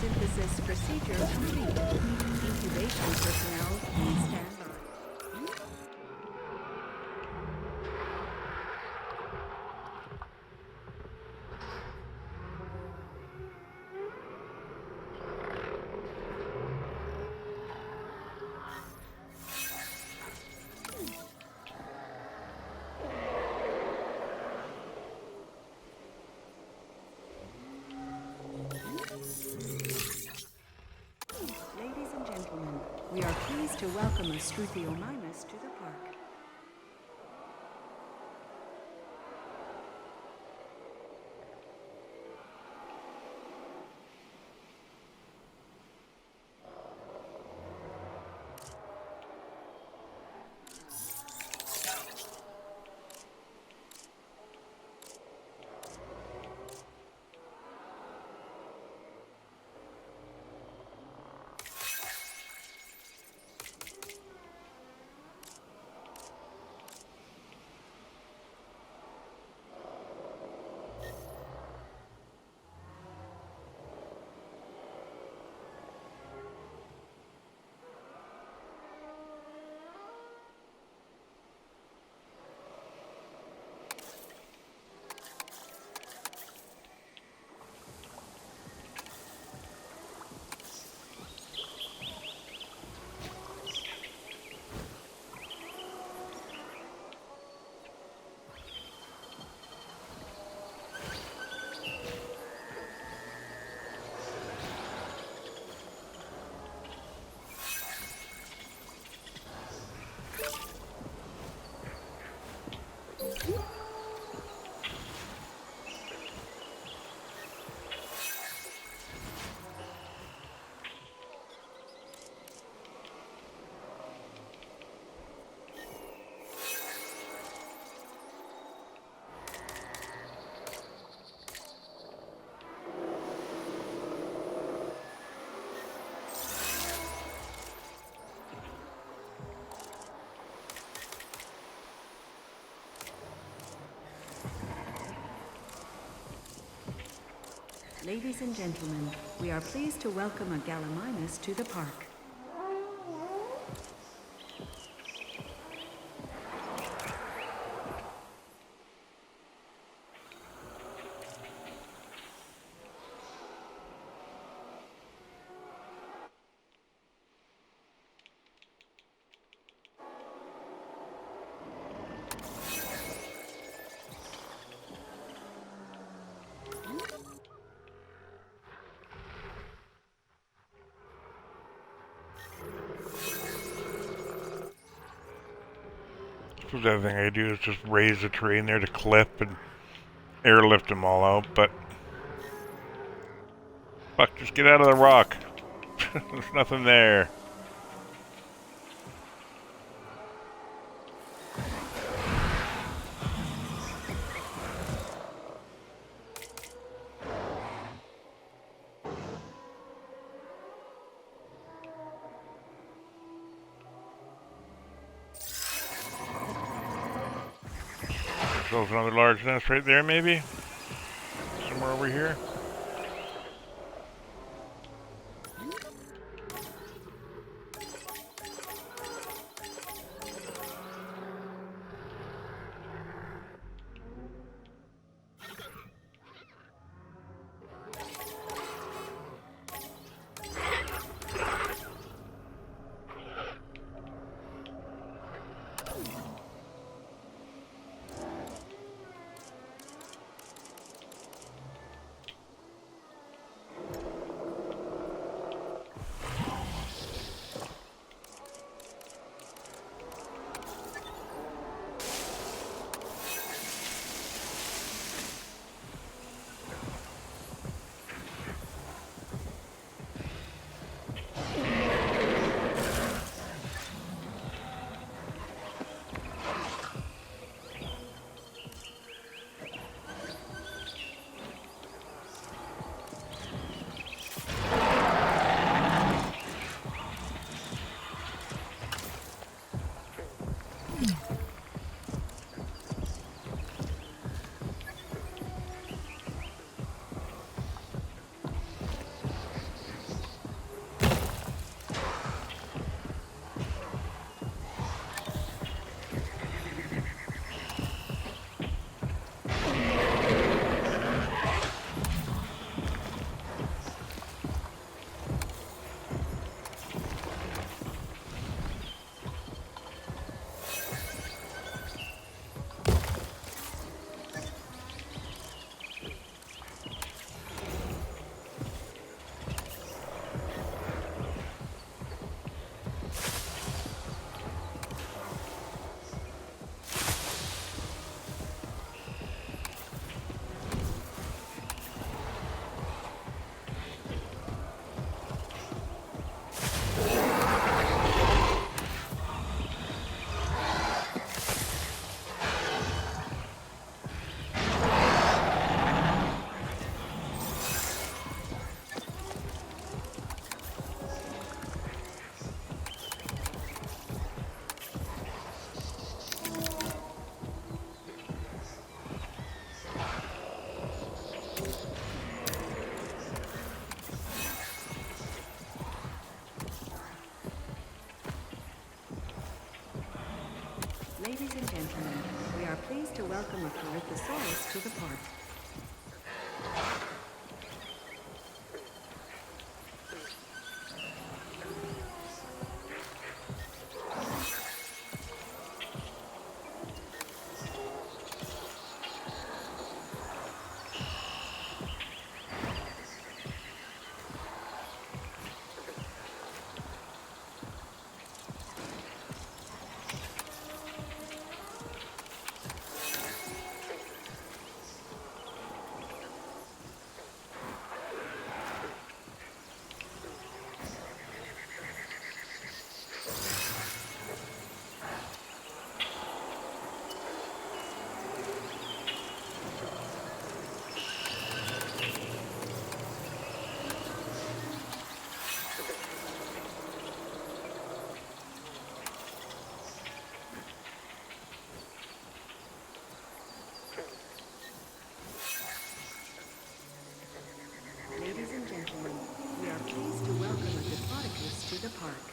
synthesis procedure complete. Incubation personnel on standby. Ladies and gentlemen, we are pleased to welcome a Struthiomimus to the park. Ladies and gentlemen, we are pleased to welcome a Gallimimus to the park. So the other thing I do is just raise the terrain there to clip and airlift them all out, but fuck, just get out of the rock. There's nothing there. So there's another large nest right there, maybe? Somewhere over here? welcome a Corythosaurus to the park. Ladies and gentlemen, we are pleased to welcome a Diplodocus to the park.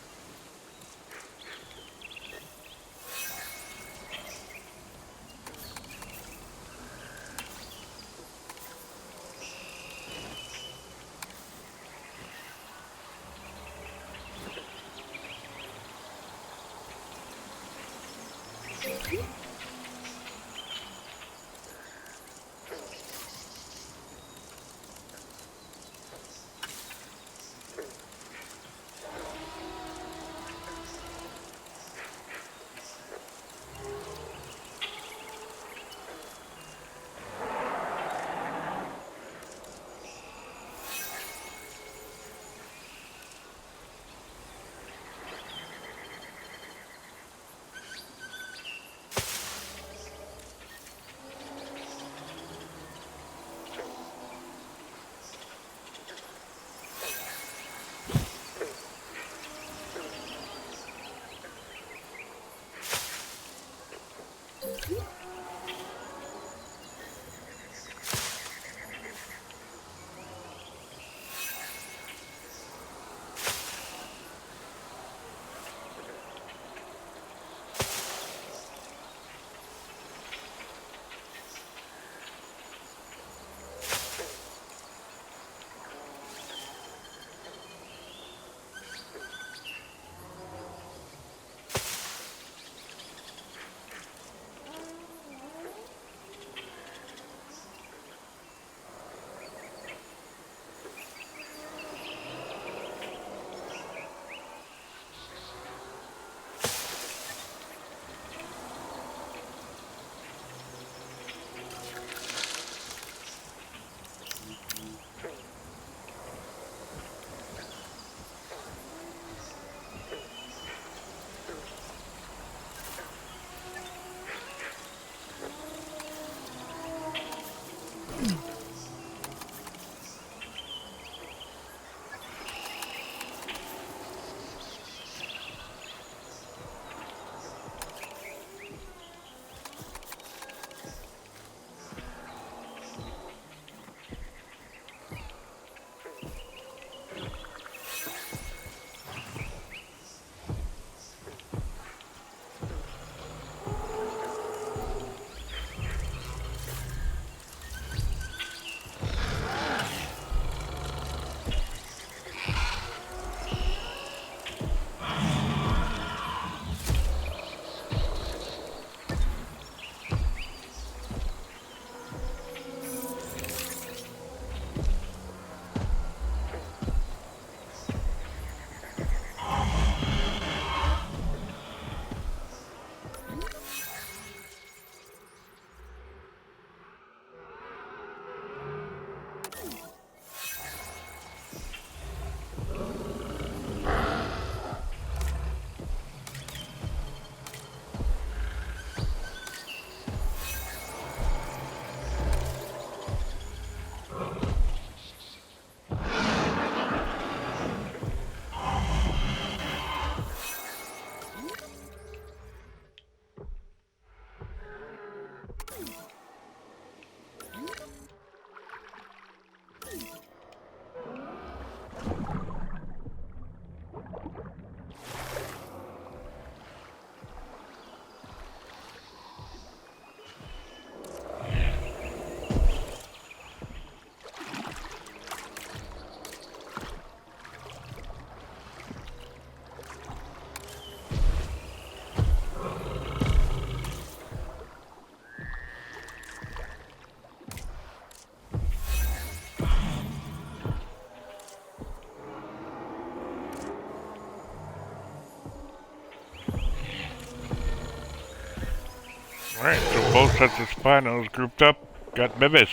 Alright, so both sets of spinos grouped up got babies.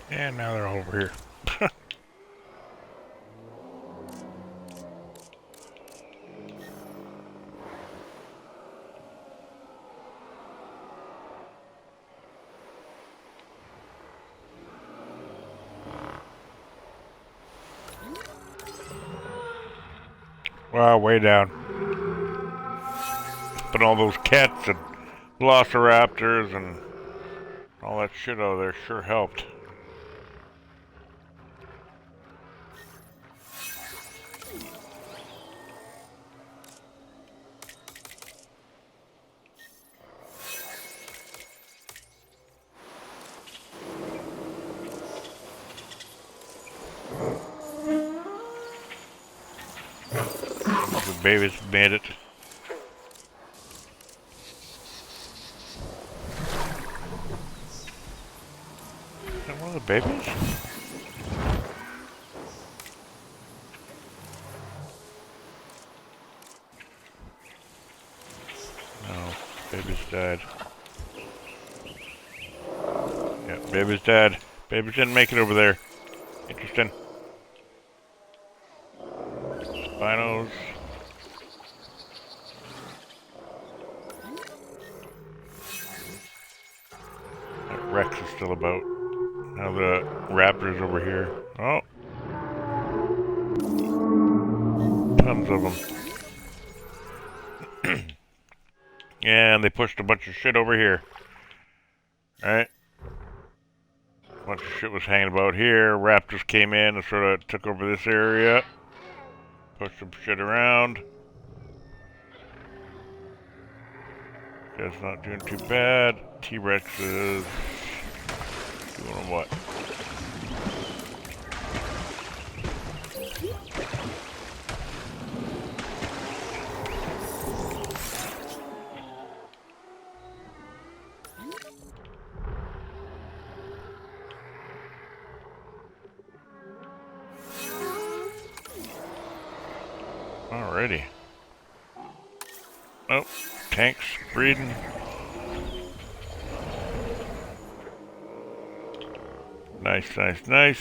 And now they're over here. Wow, way down. But all those cats and velociraptors and all that shit out there sure helped. The babies made it. Is that one of the babies? No, baby's died. Yeah, baby's dead. Baby didn't make it over there. Interesting. Spinos. That Rex is still about. Now the raptor's over here. Oh. Tons of them. And they pushed a bunch of shit over here. Alright. A bunch of shit was hanging about here. Raptors came in and sort of took over this area. Push some shit around. That's not doing too bad. T-Rex is doing what? Alrighty. Oh, tanks breeding. Nice, nice, nice.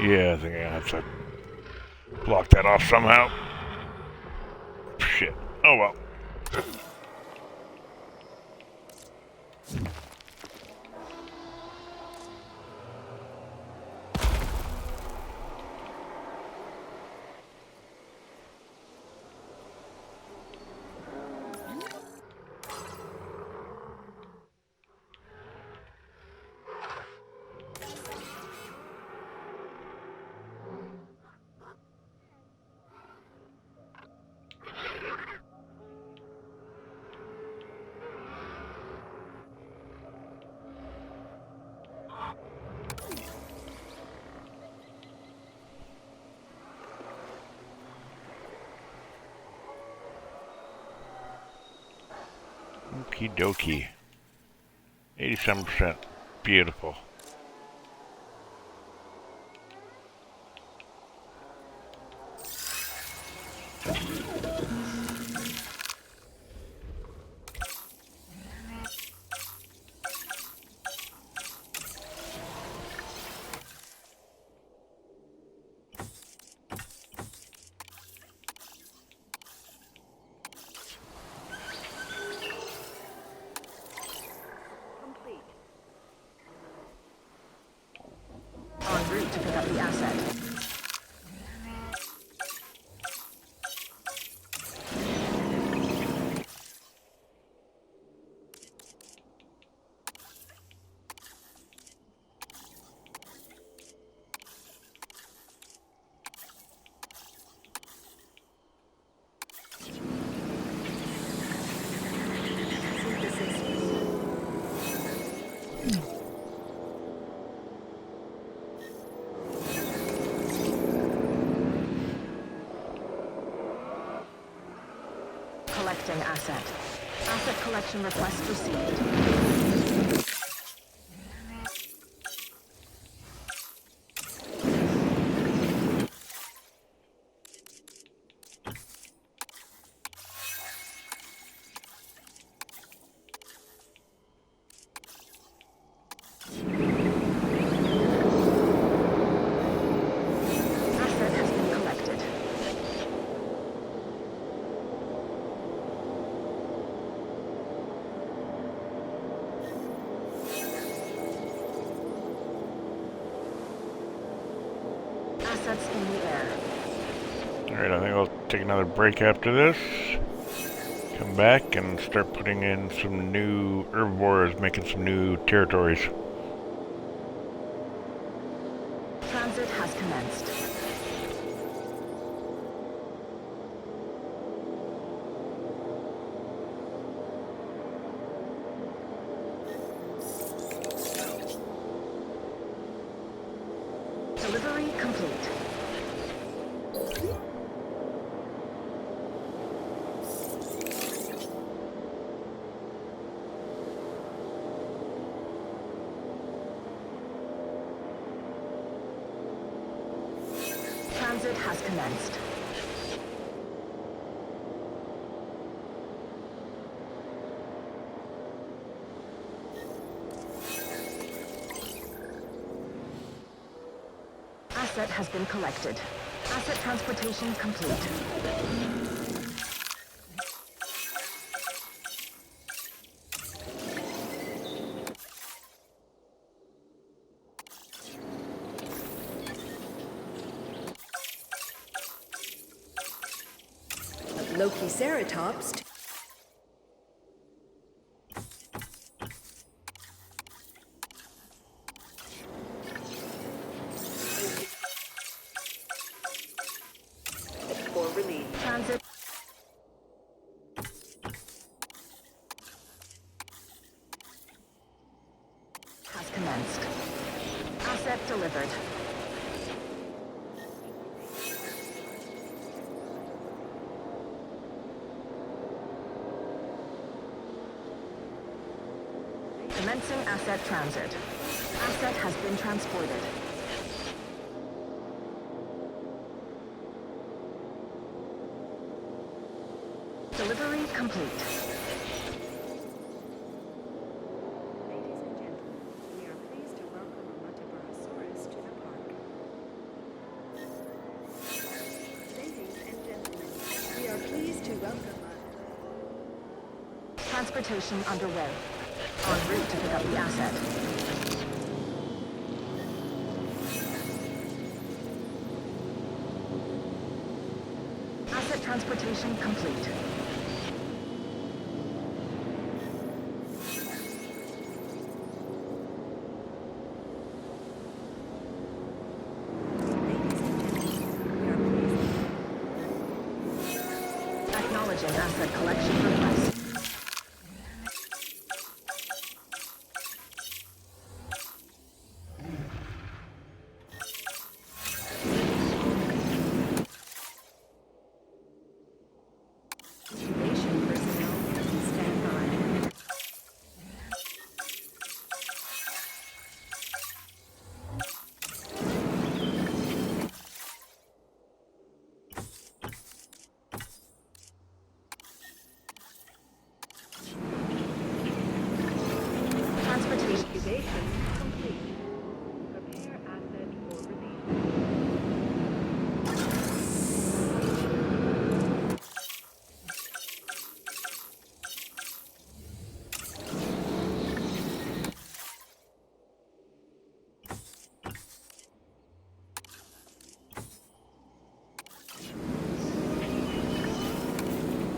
Yeah, I think I have to block that off somehow. Shit. Oh well. Okie dokie. 87%. Beautiful. En route to pick up the asset. Collecting asset. Asset collection request received. Asset has been collected. Assets in the air. Alright, I think I'll take another break after this. Come back and start putting in some new herbivores, making some new territories. Transit has commenced. Transit has commenced. Asset has been collected. Asset transportation complete. Loki Ceratops. For release. Transit has commenced. Asset delivered. Commencing asset transit. Asset has been transported. Delivery complete. Ladies and gentlemen, we are pleased to welcome a Matabarosaurus to the park. Ladies and gentlemen, we are pleased to welcome Transportation underway. En route to pick up the asset. Asset transportation complete. Acknowledging asset collection request. Incubation personnel please stand by. Transportation. Incubation complete. Prepare asset for release.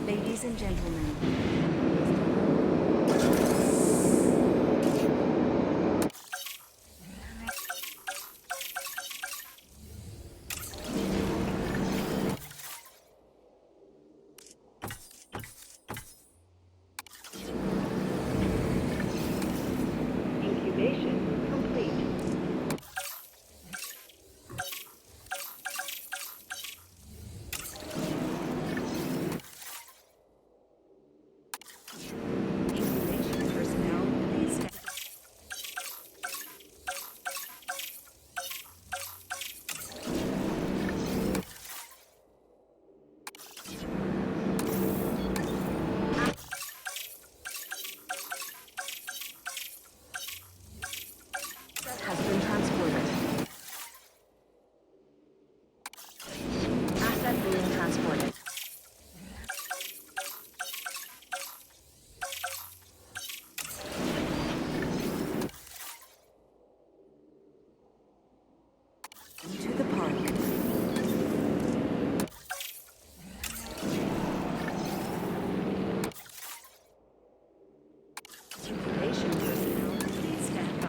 Ladies and gentlemen, incubation complete. Incubation personnel please stand. Asset has been transported. Asset being transported. To the park. Incubation personnel, please stand by.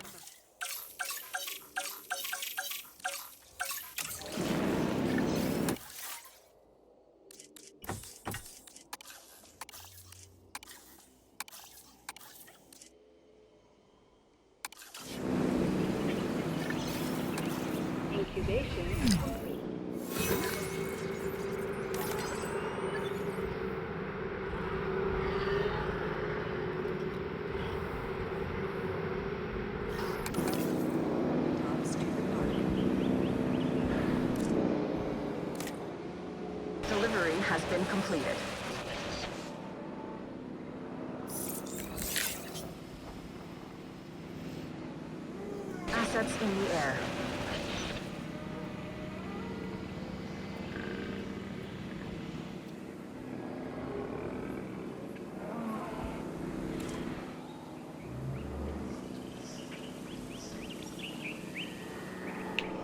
Delivery has been completed. Assets in the air.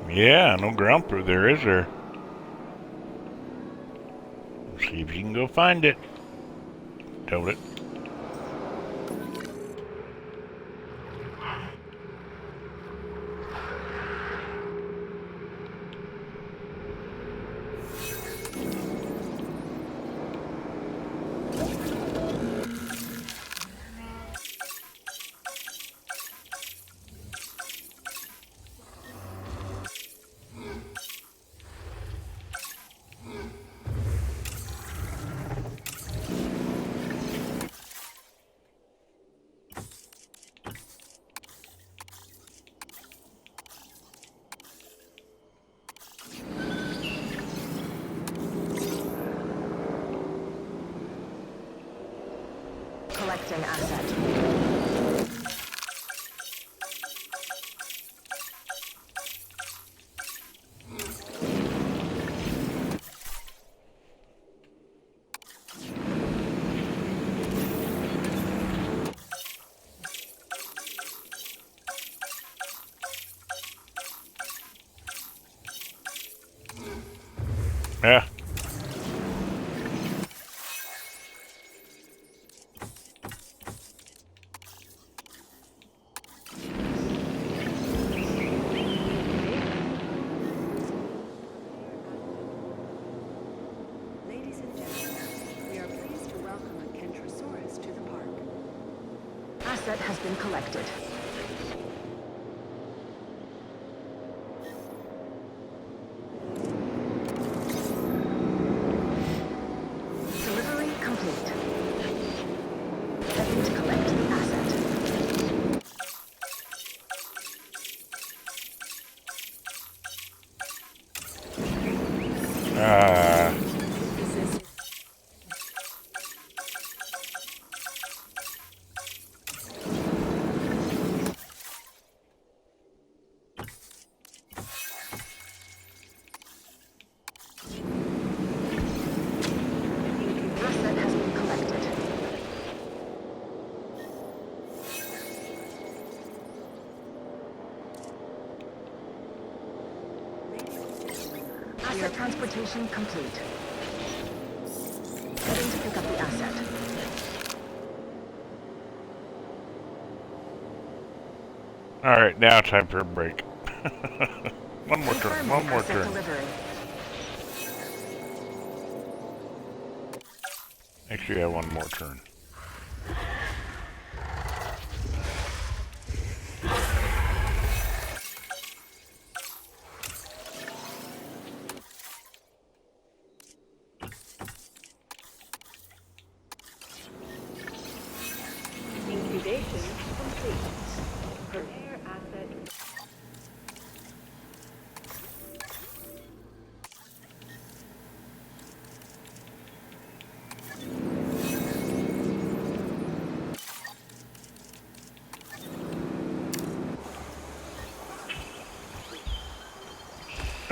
Yeah, no ground through there, is there? See if you can go find it. Doubt it. Collecting asset. Yeah. Ladies and gentlemen, we are pleased to welcome a Kentrosaurus to the park. Asset has been collected. Delivery complete. Heading to collect the asset. Ah. This is Asset has been collected. Asset transportation complete. Heading to pick up the asset. Alright, now time for a break. One more turn, Confirming one more asset turn. delivery. Actually, I have one more turn. incubation complete. Prepare asset.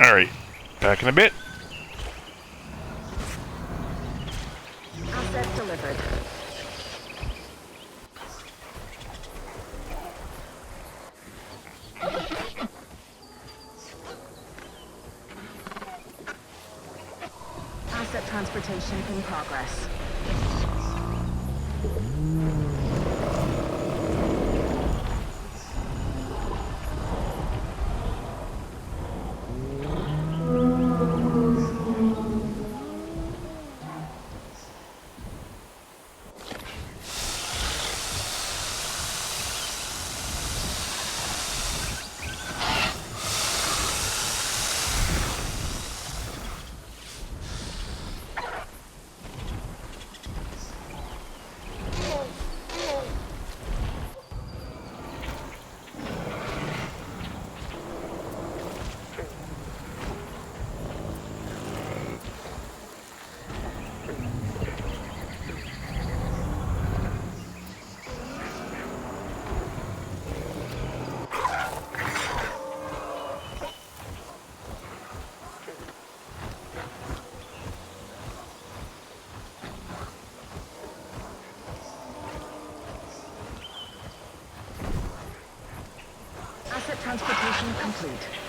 Alright, back in a bit. Asset delivered. Asset transportation in progress. complete.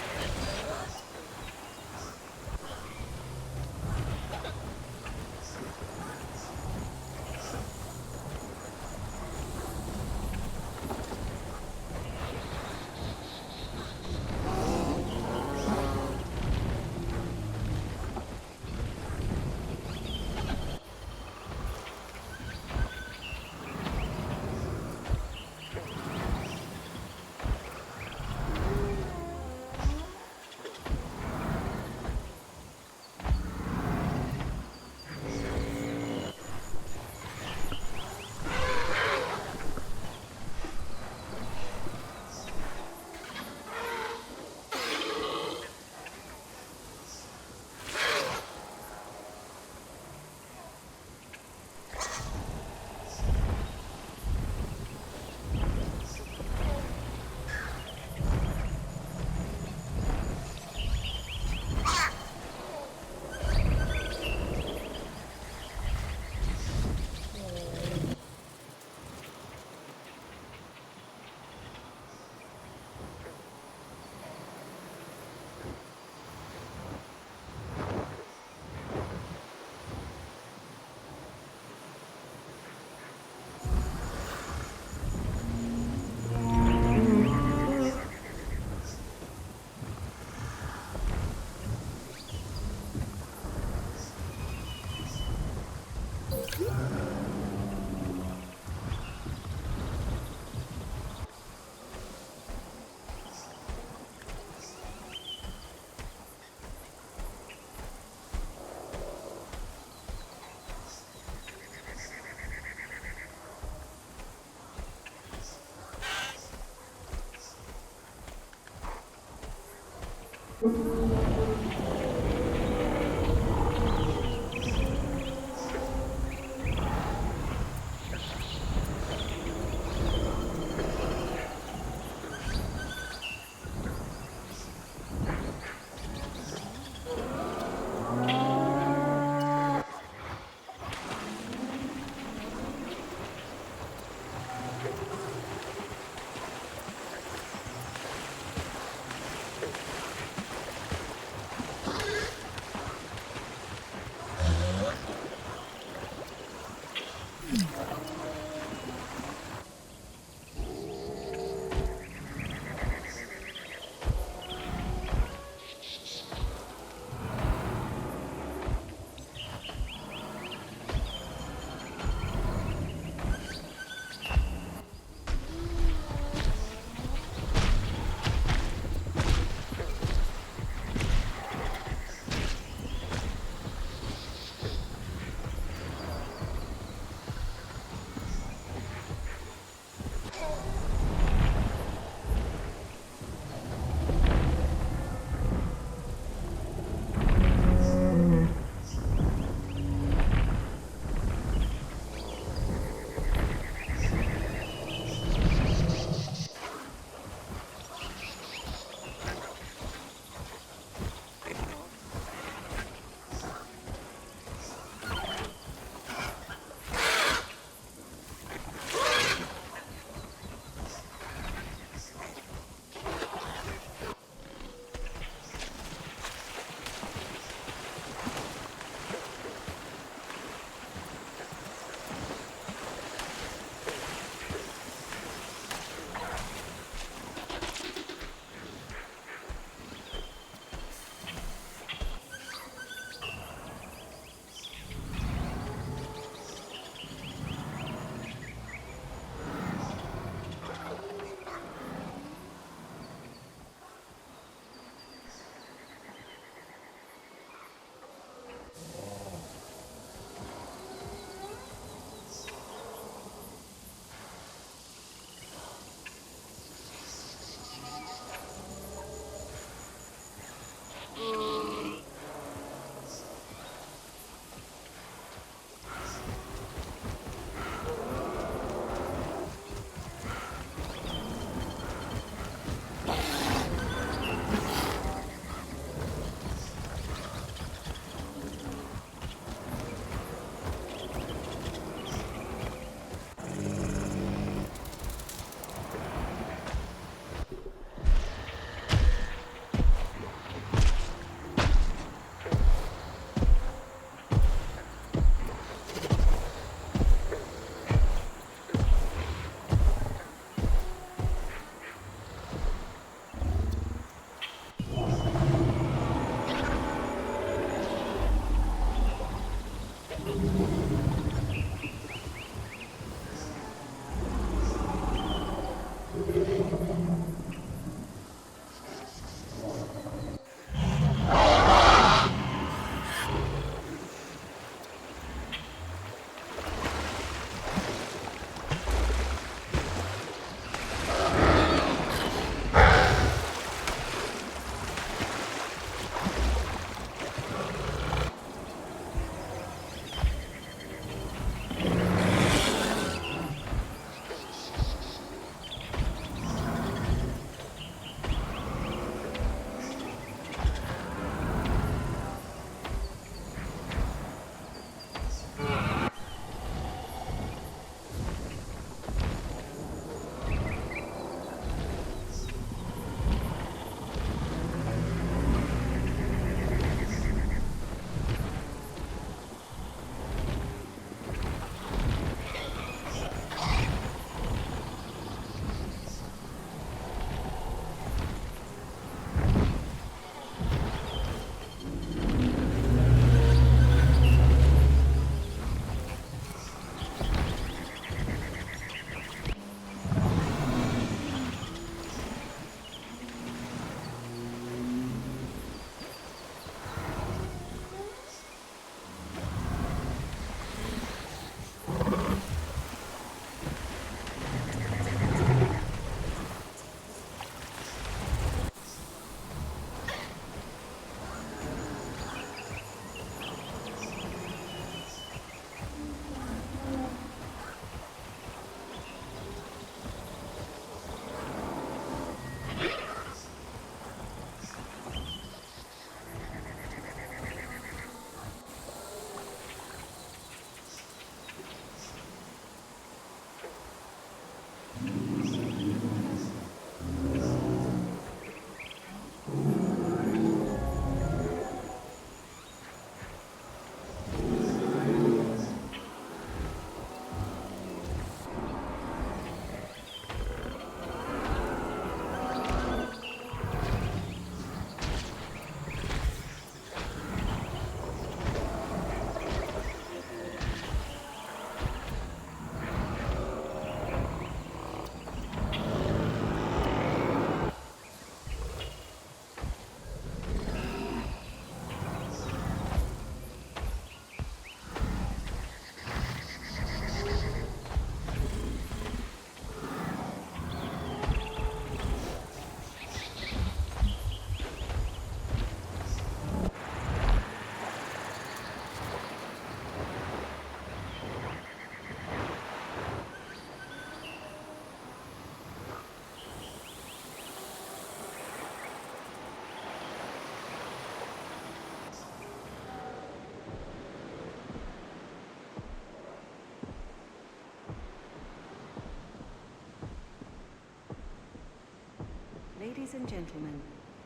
gentlemen,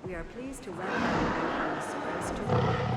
we are pleased to welcome the Baryonyx to the park.